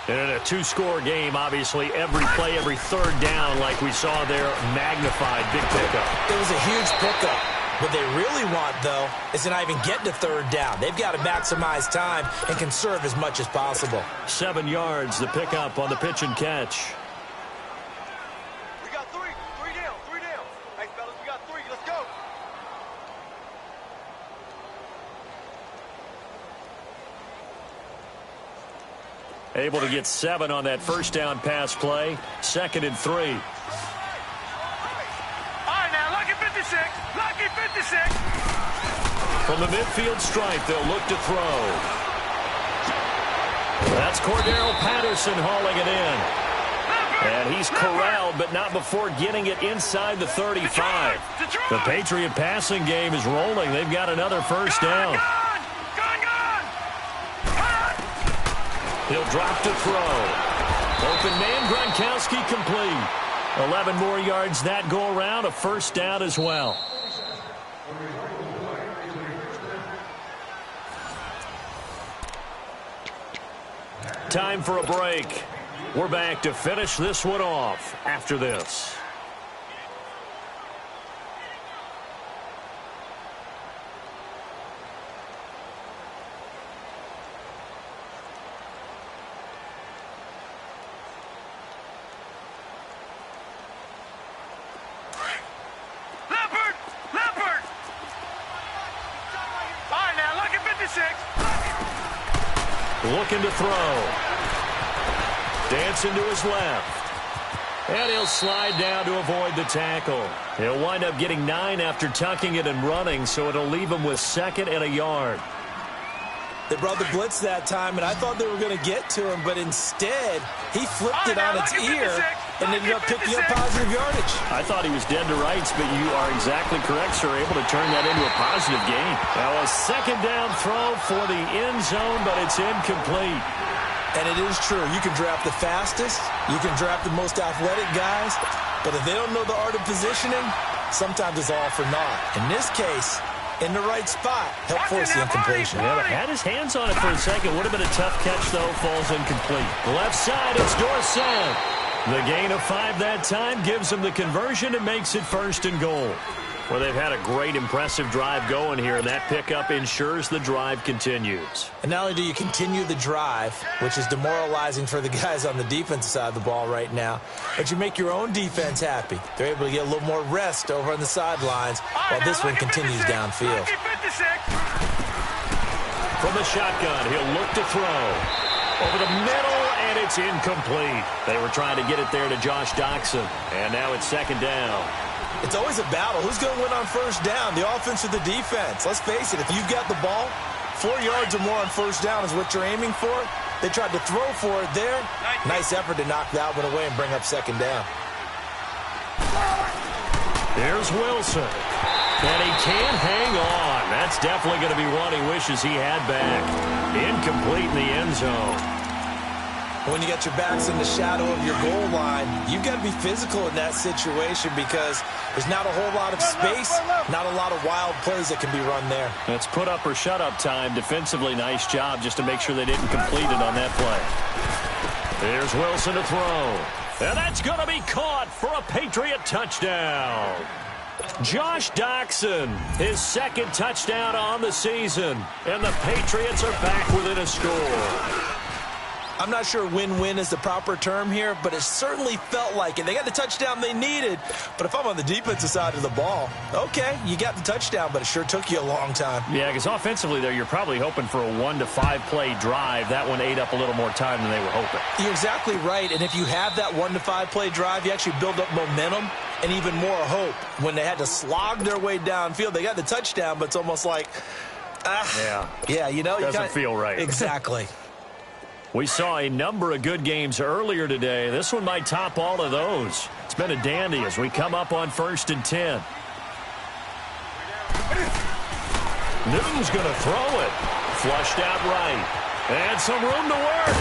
And in a 2-score game, obviously, every play, every 3rd down, like we saw there, magnified. Big pickup. It was a huge pickup. What they really want, though, is to not even get to 3rd down. They've got to maximize time and conserve as much as possible. 7 yards, the pickup on the pitch and catch. We got 3. 3 down. 3 down. Hey, fellas, we got 3. Let's go. Able to get 7 on that 1st down pass play. 2nd and 3. All right, now, lucky 56. Lucky 56. From the midfield stripe, they'll look to throw. That's Cordero Patterson hauling it in. And he's corralled, but not before getting it inside the 35. The Patriot passing game is rolling. They've got another first down. He'll drop to throw. Open man, Gronkowski complete. 11 more yards that go around, a first down as well. Time for a break. We're back to finish this one off after this. Looking to throw. Dancing to his left. And he'll slide down to avoid the tackle. He'll wind up getting 9 after tucking it and running, so it'll leave him with 2nd and a yard. They brought the blitz that time, and I thought they were going to get to him, but instead, he flipped it on its ear and ended up picking up positive yardage. I thought he was dead to rights, but you are exactly correct, sir. Able to turn that into a positive gain. Now a 2nd down throw for the end zone, but it's incomplete. And it is true. You can draft the fastest. You can draft the most athletic guys. But if they don't know the art of positioning, sometimes it's all for naught. In this case, in the right spot, help force the incompletion. Yeah, but had his hands on it for a second. Would have been a tough catch, though. Falls incomplete. Left side, it's Dorsett. The gain of 5 that time gives him the conversion and makes it 1st and goal. Well, they've had a great, impressive drive going here, and that pickup ensures the drive continues. And not only do you continue the drive, which is demoralizing for the guys on the defensive side of the ball right now, but you make your own defense happy. They're able to get a little more rest over on the sidelines while this one continues downfield. From the shotgun, he'll look to throw. Over the middle, and it's incomplete. They were trying to get it there to Josh Doxson, and now it's 2nd down. It's always a battle. Who's going to win on first down, the offense or the defense? Let's face it, if you've got the ball, 4 yards or more on first down is what you're aiming for. They tried to throw for it there. Nice effort to knock that one away and bring up 2nd down. There's Wilson. And he can't hang on. That's definitely going to be one he wishes he had back. Incomplete in the end zone. When you got your backs in the shadow of your goal line, you've got to be physical in that situation because there's not a whole lot of space, not a lot of wild plays that can be run there. It's put up or shut up time. Defensively, nice job just to make sure they didn't complete it on that play. There's Wilson to throw. And that's going to be caught for a Patriot touchdown. Josh Doxson, his 2nd touchdown on the season. And the Patriots are back within a score. I'm not sure win-win is the proper term here, but it certainly felt like it. They got the touchdown they needed, but if I'm on the defensive side of the ball, okay, you got the touchdown, but it sure took you a long time. Yeah, because offensively there, you're probably hoping for a 1 to 5 play drive. That one ate up a little more time than they were hoping. You're exactly right, and if you have that 1 to 5 play drive, you actually build up momentum and even more hope. When they had to slog their way downfield, they got the touchdown, but it's almost like, yeah, you know. Doesn't feel right. Exactly. We saw a number of good games earlier today. This one might top all of those. It's been a dandy as we come up on 1st and 10. Newton's going to throw it. Flushed out right. And some room to work.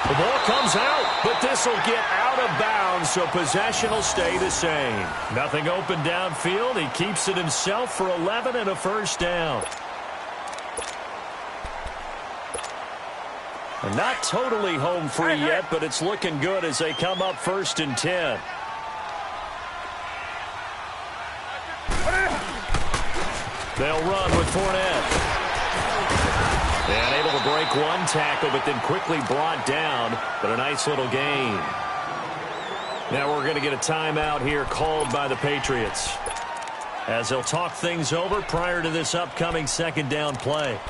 The ball comes out, but this will get out of bounds, so possession will stay the same. Nothing open downfield. He keeps it himself for 11 and a first down. Not totally home free yet, but it's looking good as they come up 1st and 10. They'll run with Fournette. And able to break one tackle, but then quickly brought down, but a nice little gain. Now we're going to get a timeout here called by the Patriots, as they'll talk things over prior to this upcoming 2nd down play.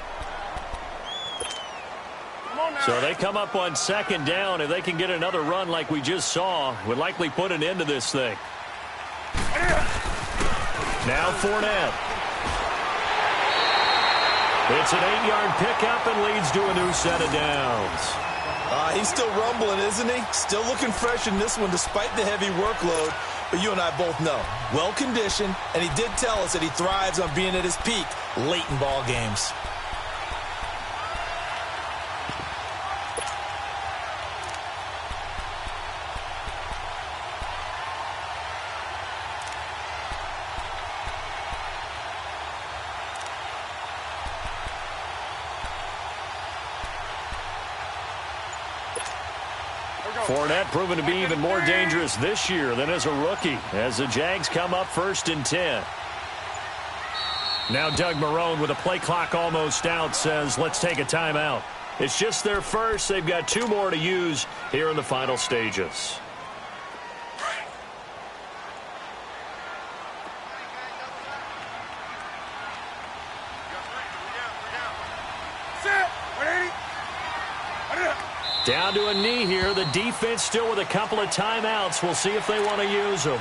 So they come up on 2nd down. If they can get another run like we just saw, would likely put an end to this thing. Now Fournette. It's an 8-yard pickup and leads to a new set of downs. He's still rumbling, isn't he? Still looking fresh in this one despite the heavy workload. But you and I both know, well-conditioned, and he did tell us that he thrives on being at his peak late in ball games. Fournette proven to be even more dangerous this year than as a rookie as the Jags come up 1st and 10. Now Doug Marrone with a play clock almost out says let's take a timeout. It's just their first. They've got 2 more to use here in the final stages. Down to a knee here. The defense still with a couple of timeouts. We'll see if they want to use them.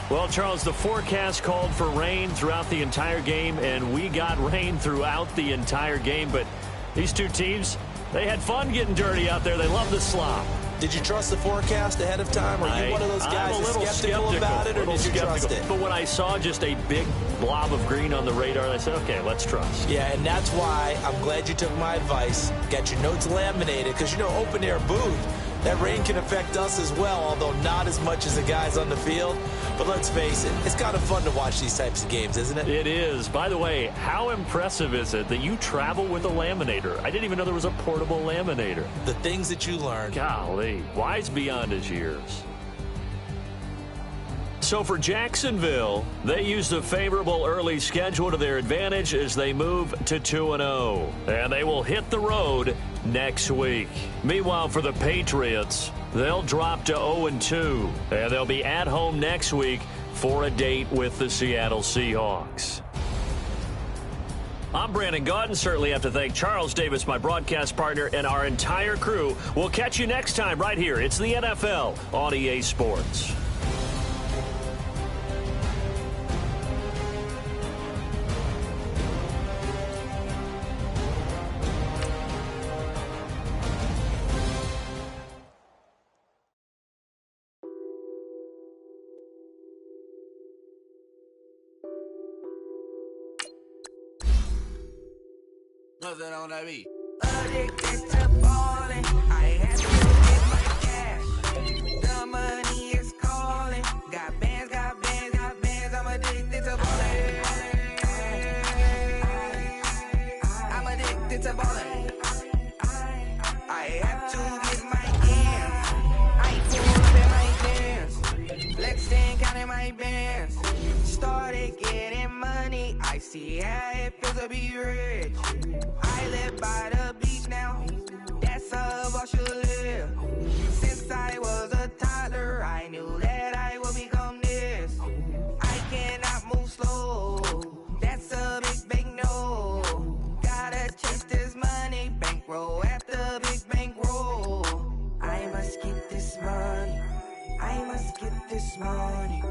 Well, Charles, the forecast called for rain throughout the entire game, and we got rain throughout the entire game. But these two teams, they had fun getting dirty out there. They love the slop. Did you trust the forecast ahead of time? Are you one of those guys that's skeptical about it, or did you trust it? But when I saw just a big blob of green on the radar, I said, okay, let's trust. Yeah, and that's why I'm glad you took my advice. Got your notes laminated, because, you know, open-air booth, that rain can affect us as well, although not as much as the guys on the field. But let's face it, it's kind of fun to watch these types of games, isn't it? It is. By the way, how impressive is it that you travel with a laminator? I didn't even know there was a portable laminator. The things that you learn. Golly, wise beyond his years. So for Jacksonville, they used a favorable early schedule to their advantage as they move to 2-0. And they will hit the road next week. Meanwhile, for the Patriots, they'll drop to 0-2. And they'll be at home next week for a date with the Seattle Seahawks. I'm Brandon Gaudin. Certainly have to thank Charles Davis, my broadcast partner, and our entire crew. We'll catch you next time right here. It's the NFL on EA Sports. Nothing on that beat. Addicted to ballin', I had to get my cash. The money is calling. Got bands, I'm addicted to ballin'. I'm addicted to ballin'. I have to get my ends. I pull up in my pants. Lexington counting my bands. Started getting money. I see how it feels to be rich. I live by the beach now, that's how I should live. Since I was a toddler, I knew that I would become this. I cannot move slow, that's a big no. Gotta chase this money, bankroll after big bankroll. I must get this money, I must get this money.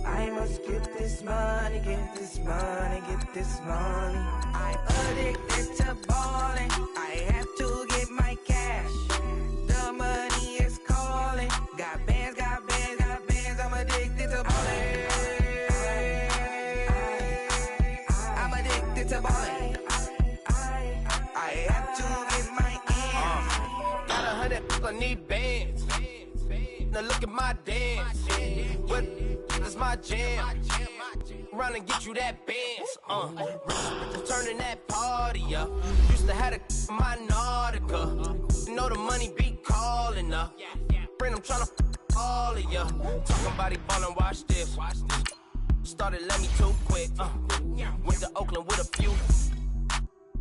I must get this money, get this money, get this money. I'm addicted to ballin', I have to get my cash. The money is calling, got bands, I'm addicted to ballin'. I'm addicted to ballin'. I have to get my ends. Got 100, I need bands. Now look at my dance. What is my jam? Run and get you that bands. Turning that party up. Used to have a my Nautica. You know the money be calling up. Friend, I'm tryna all of ya. Talking about he ballin', watch this. Started let me too quick. Went to Oakland with a few.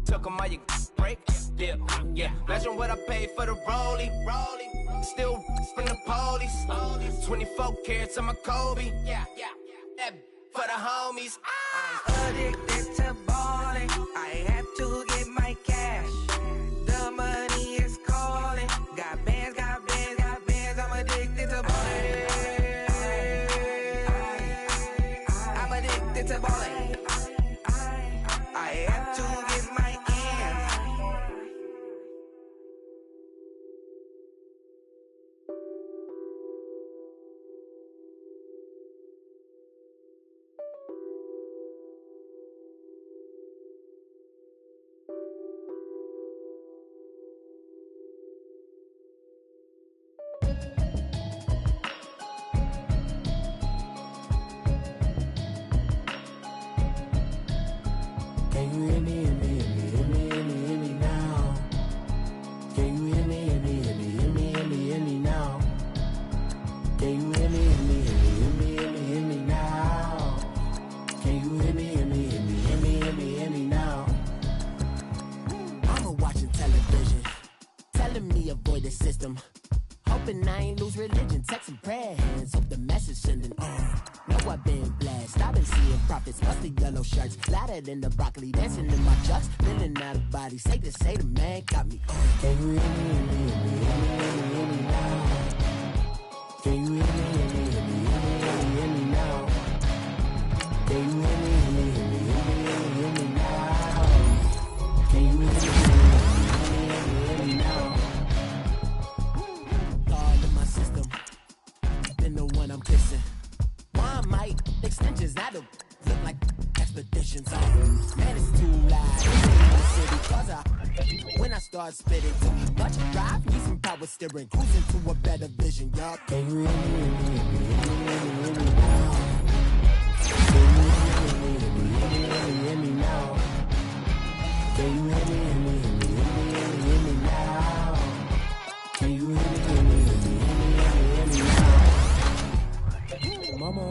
Took 'em all you break. Yeah. Imagine what I paid for the rollie. Still from the police. 24 carats on my Kobe. Yeah. That for the homies. I'm addicted to balling. I have to get my cash. The money is calling. Got bands. I'm addicted to balling. I'm addicted to balling. I have to get my ends. Can you hear me, hear me, hear me, hear me, hear me, hear me now? Can you hear me, hear me, hear me, hear me, hear me, hear me now? Can you hear me, hear me, hear me, hear me, hear me, hear me now? Can you hear me, hear me, hear me, hear me, hear me, hear me now? Mama watching television, telling me avoid the system. Hoping I ain't lose religion, texting prayer hands, hope the message sending on. Know I've been blessed, I've been seeing prophets, busted yellow shirts, louder than the broccoli, dancing in my chucks, feeling out of body, say the man got me on. Can you hear me, hear me, hear me, hear me, hear me now? Can you hear me, hear me, hear me, hear me, hear me now? Can you hear me, hear me, hear me, hear me, hear me now? Can you hear me, hear me now? God in my system, been the one I'm kissing. One might extensions that'll look like expeditions. Man, it's too loud. In the city, cause when I start spitting, too much drive, need some power steering, cruising to a better vision, y'all. Can you hear me, hear me, hear me, hear me, hear me now? Can you hear me, hear me, hear me, hear me, hear me now? Can you hear me, hear me, hear me, hear me, hear me now? Can you hear me, hear me, hear me, hear me, hear me now? Mama,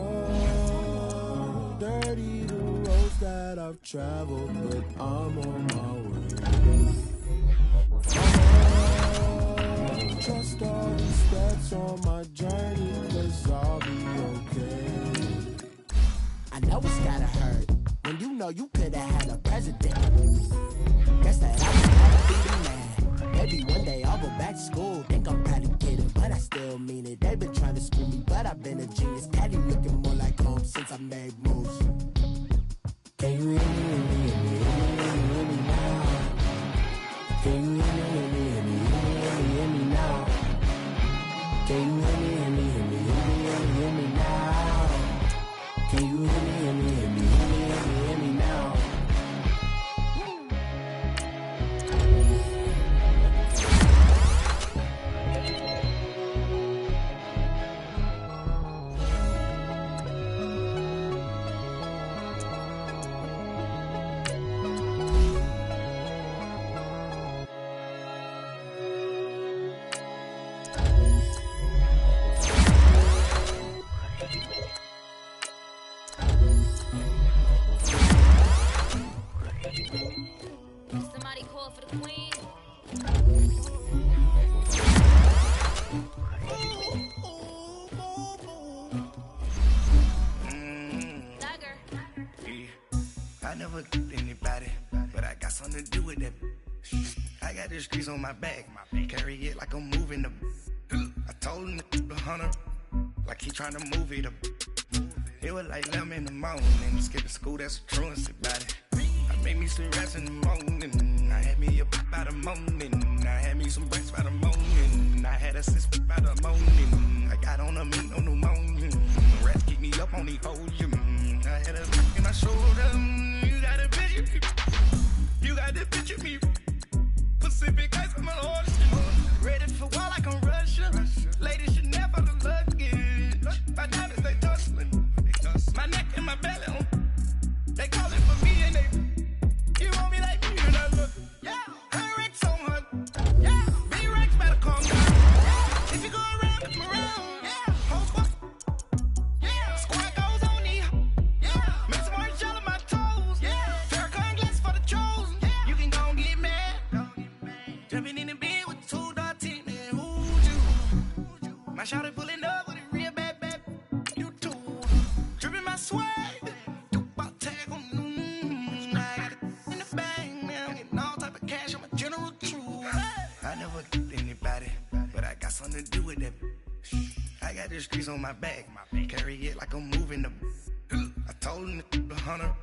dirty the roads that I've traveled, but I'm on my way. Mama, trust all these steps on my journey, 'cause I'll be okay. I know it's gotta hurt when you know you could've had a president. Guess that I was gotta be the man. Maybe one day I'll go back to school. Think I'm probably kidding, but I still mean it. They've been trying to screw me, but I've been a genius. Daddy looking more like home since I made moves. Can you hear me, hear me, hear me, hear me, hear me now? Can you hear me, hear me, hear me, hear me, hear me now? Can you hear me, hear me, hear me, hear me, hear me now? Can you hear me, hear me, hear me, hear me, hear me now? Somebody call for the queen. Dagger. I never killed anybody, but I got something to do with that. I got the streets on my back, carry it like I'm moving the. I told him the hunter, like he trying to move it up. It was like 11 in the morning, skipping school, that's a truancy about it. I made me some rats in the morning, I had me a by the morning, I had me some breaks by the morning, I had a sis by the morning, I got on a meat on the morning, rats keep me up on the podium, I had a look in my shoulder, you got a picture, you got the picture me, Pacific ice on my ocean, ready for war like I'm Russia, ladies should never the luggage, my diamonds they tussling, my neck and my belly on, they calling for me and they, you want me like me and I look, yeah, her Rex on her, yeah, B-Rex better calm down, yeah, if you go around, come around, yeah, whole fuck, yeah, squad goes on My shawty pulling up with a real bad. You too. Dripping my swag. Do about tag on. I got it in the bag, man. I'm getting all type of cash. I'm a general true. I never did anybody, but I got something to do with that. I got the streets on my back. Carry it like I'm moving the. I told him the hunter,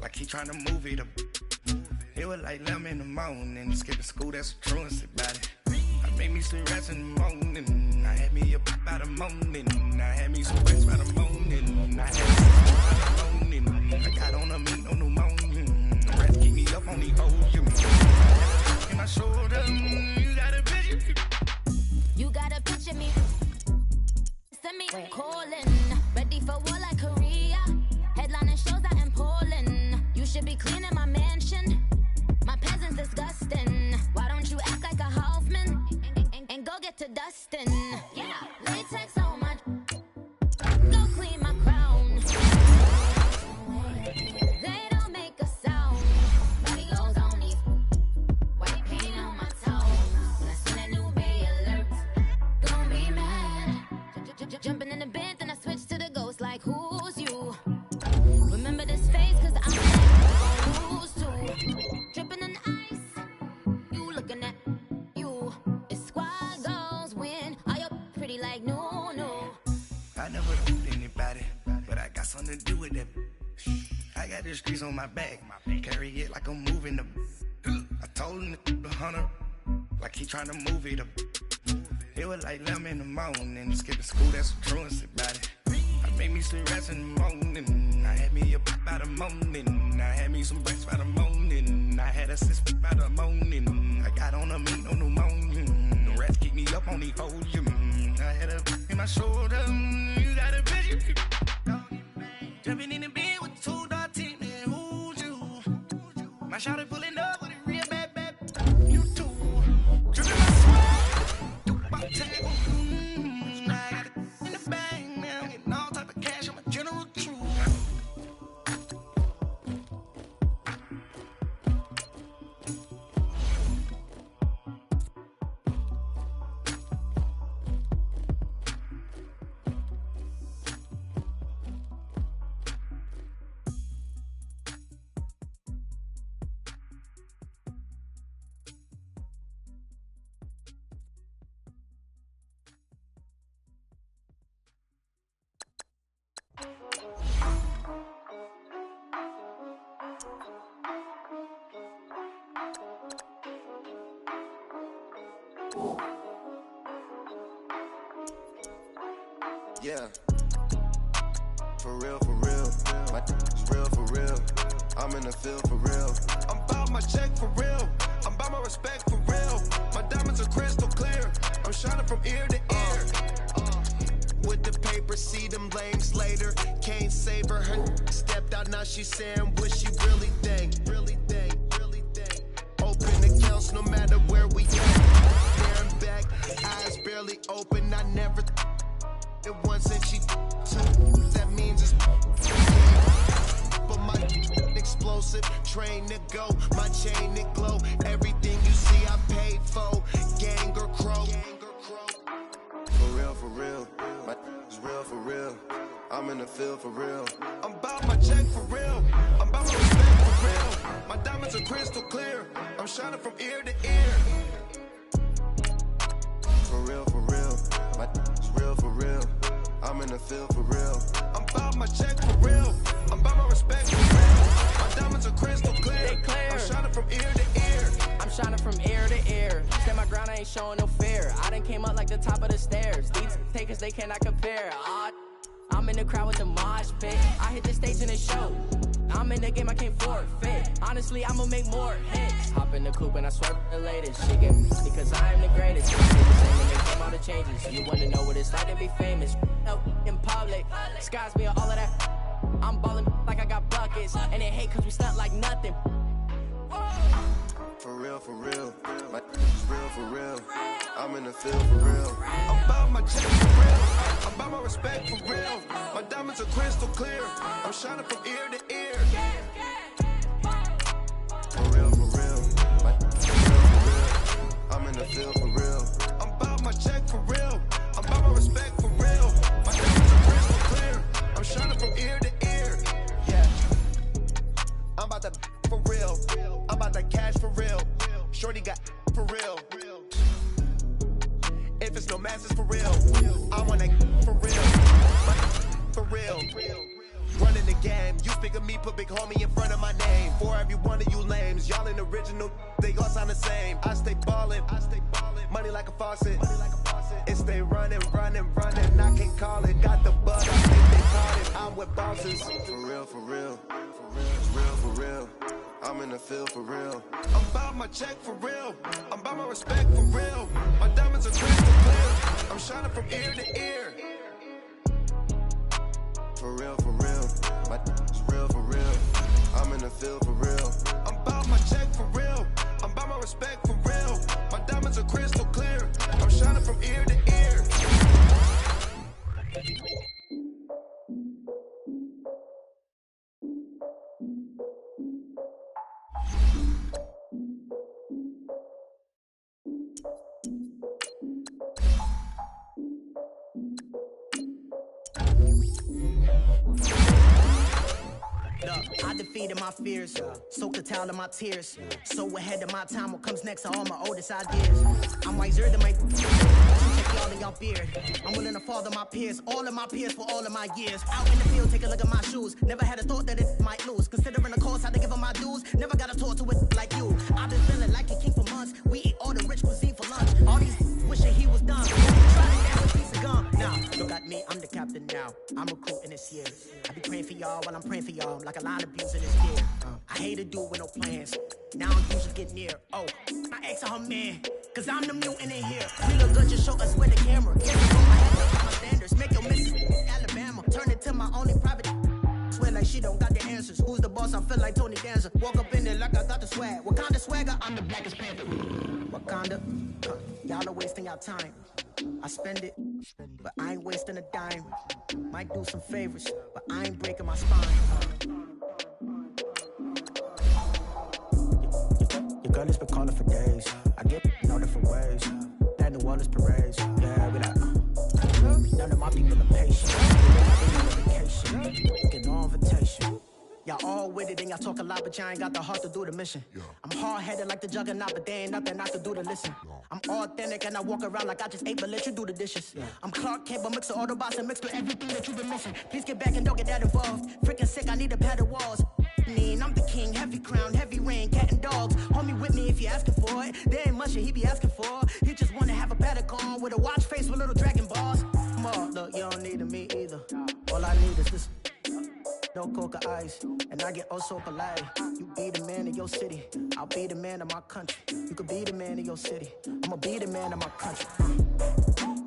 like he trying to move it up. It was like 11 in the morning, skipping school, that's a truancy about it. I made me some rest in the morning, I had me up by the morning, I had me some rest by the morning, I had me some by the morning, I got on a meat on the morning, the rest keep me up on the ocean. And I showed them, you got a picture. You got a picture me. Send me calling, ready for war like Korea. Headlining shows out in Poland. You should be cleaning my mansion. My peasants disgusting. Why don't you act like a Hoffman and go get to dustin'? Yeah, latex on my. Go clean my crown. They don't make a sound. Body goes on these. White paint on my toes. When I see that new Bay alert, don't be mad. Jumping in the bed, then I switch to the ghost like who's you? Remember this phase, cause I'm gonna lose too. Dripping in ice, you looking at you. It's squad goals win. Are you pretty like no? I never did anybody, but I got something to do with that. I got the streets on my back, carry it like I'm moving the. I told him the hunter, like he trying to move it up. It was like 11 in the morning, skipping school, that's a truancy about it. I made me some rest in the morning, I had me up by the morning, I had me some breaks by the morning, I had a sis by the morning, I got on a meat on the morning, the rest keep me up on the ocean. I had a in my shoulder, you got a picture. Jumping in the bed with 2 dark teeth, man, who's you? My shawty pulling up with a real bad. You too. Dripping my swag. Do my tag on. I got it in the bag, man. I'm getting all type of cash. I'm a general true. Yeah, for real, my is real for real, I'm in the field for real, I'm about my check for real, I'm about my respect for real, my diamonds are crystal clear, I'm shining from ear to ear, with the paper, see them lames later, can't save her, stepped out, now she's saying what she really think, open accounts no matter where we at, there and back, eyes barely open, I never it once and she two, that means it's but my explosive train to go, my chain to glow, everything you see I paid for, gang or crow. For real, my is real for real, I'm in the field for real, I'm about my check for real, I'm about my respect for real, my diamonds are crystal clear, I'm shining from ear to ear. For real, my is real for real, I'm in the field for real, I'm about my check for real, I'm about my respect for real, my diamonds are crystal clear, they clear. I'm shining from ear to ear, I'm shining from ear to ear, stand my ground, I ain't showing no fear, I done came up like the top of the stairs, these takers they cannot compare, I'm in the crowd with the mosh pit, I hit the stage in the show, I'm in the game, I can't forfeit, honestly I'ma make more hits, hop in the coupe and I swerve the latest, she get me because I am the greatest, I did the same and they came all the changes, you wanna know what it's like to be famous, no, in public, skies me all of that, I'm ballin' like I got buckets, and they hate cause we stunt like nothing. For real, my is real for real, I'm in the field for real, I'm about my check for real, I'm about my respect for real, my diamonds are crystal clear, I'm shining from ear to ear. For real, my is real for real, I'm in the field for real, I'm about my check for real, I'm about my respect no masters for real. I want that for real. For real. Running the game, you speak of me, put big homie in front of my name. For every one of you lames, y'all ain't original, they all sound the same. I stay ballin', money like a faucet. It stay running, I can't call it. Got the bug, I think they call it. I'm with bosses. For real, for real, for real. I'm in the field for real. I'm about my check for real. I'm about my respect for real. My diamonds are crystal clear. I'm shining from ear to ear. For real, my is real for real. I'm in the field for real. I'm about my check for real. I'm about my respect for real. My diamonds are crystal clear. I'm shining from ear to ear. Look, I defeated my fears, soaked the towel in my tears. So ahead of my time, what comes next are all my oldest ideas. I'm wiser than my check all of y'all beard. I'm willing to father my peers, all of my peers for all of my years. Out in the field, take a look at my shoes. Never had a thought that it might lose. Considering the cost, I had to give them my dues. Never got a talk to it like you. I've been feeling like a king for months. We eat all the rich cuisine for lunch. All these wishing he was done. Try to dance a piece of gum. Nah, look at me, I'm the captain now. I'm recruiting this year. I be praying for y'all while I'm praying for y'all. Like a line of abuse in this year. I hate a dude with no plans. Now I'm usually get near. Oh, I ex her man. Cause I'm the mutant in here. We look good, just show us where the camera. Years ago, I had to up my standards. Make your missus Alabama. Turn it to my only private. Swear like she don't got the answers. Who's the boss? I feel like Tony Danza. Walk up in there like I got the swag. What kind of swagger? I'm the blackest panther. Wakanda. Y'all are wasting your time. I spend it, but I ain't wasting a dime. Might do some favors, but I ain't breaking my spine. Your girl has been calling for days. I get in all different ways. That New Orleans parades. Yeah, we like, none of my people are patient. They on vacation. Get no invitation. Y'all all with it and y'all talk a lot, but y'all ain't got the heart to do the mission. I'm hard-headed like the juggernaut, but there ain't nothing I can do to listen. I'm authentic and I walk around like I just ate, but let you do the dishes. I'm Clark Kent, but mix the Autobots and mix with everything that you've been missing. Please get back and don't get that involved. Freaking sick, I need a padded walls. I'm the king, heavy crown, heavy rain, cat and dogs. Homie with me if you're asking for it. There ain't much that he be asking for. He just wanna have a paddock on with a watch face with little dragon balls. More, look, you don't need me either. All I need is this. No coca ice, and I get oh so polite. You be the man of your city, I'll be the man of my country. You could be the man of your city, I'ma be the man of my country.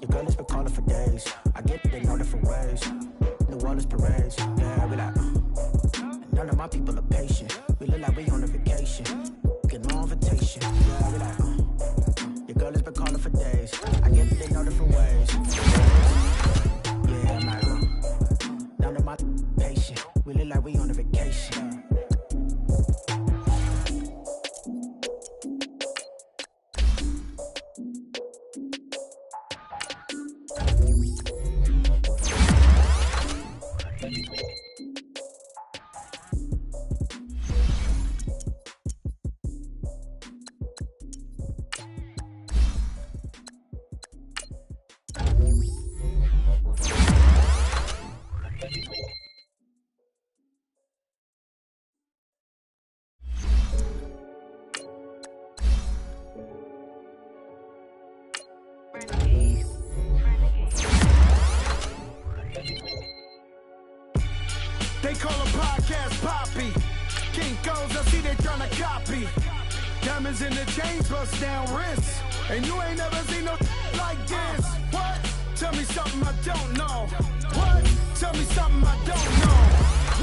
Your girl has been calling for days. I get it in all different ways. New Orleans parades, yeah, we like. None of my people are patient. We look like we on a vacation. Get no invitation, yeah, we like. Your girl has been calling for days. I get it in all different ways. Yeah, I'm like, none of my patient. We look like we on a vacation. They call him Podcast Poppy. Kinkos, I see they tryna copy. Diamonds in the chains, bust down wrists. And you ain't never seen no like this. What? Tell me something I don't know. What? Tell me something I don't know.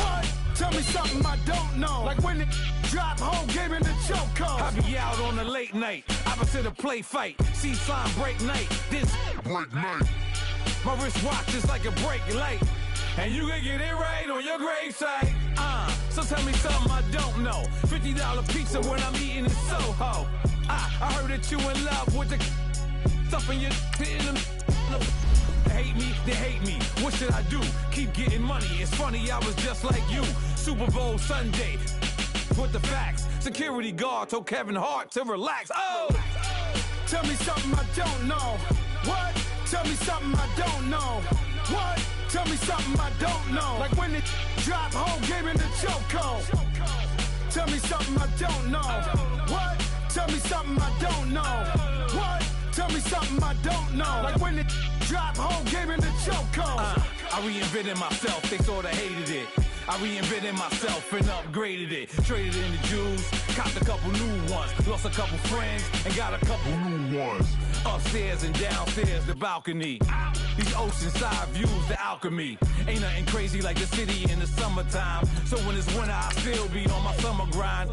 What? Tell me something I don't know. Like when it drop, whole game in the chokehold. I be out on a late night, opposite a play fight. See sign break night, this break night. My wristwatch is like a brake light. And you can get it right on your gravesite. So tell me something I don't know. $50 pizza when I'm eating in Soho. I heard that you in love with the stuff in your in them. Hate me, they hate me. What should I do? Keep getting money. It's funny, I was just like you. Super Bowl Sunday. With the facts. Security guard told Kevin Hart to relax. Oh! Tell me something I don't know. What? Tell me something I don't know. What? Tell me something I don't know. Like when it drop whole game in the chokehold. Tell me something I don't know. What? Tell me something I don't know. What? Tell me something I don't know. Like when it drop whole game in the chokehold. I reinvented myself, they sorta hated it. I reinvented myself and upgraded it. Traded in the Jews, copped a couple new ones. Lost a couple friends and got a couple new ones. Upstairs and downstairs, the balcony. These oceanside views, the alchemy. Ain't nothing crazy like the city in the summertime. So when it's winter, I still be on my summer grind.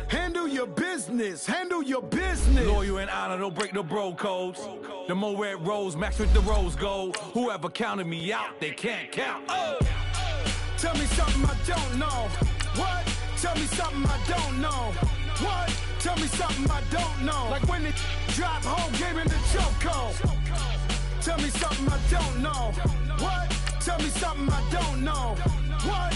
Handle your business, handle your business. Loyal and honor, don't break the bro codes. The more red rose, max with the rose gold. Whoever counted me out, they can't count. Oh! Tell me something I don't know. What? Tell me something I don't know. What? Tell me something I don't know. Like when it drop whole game in the chokehold. Tell me something I don't know. What? Tell me something I don't know. What?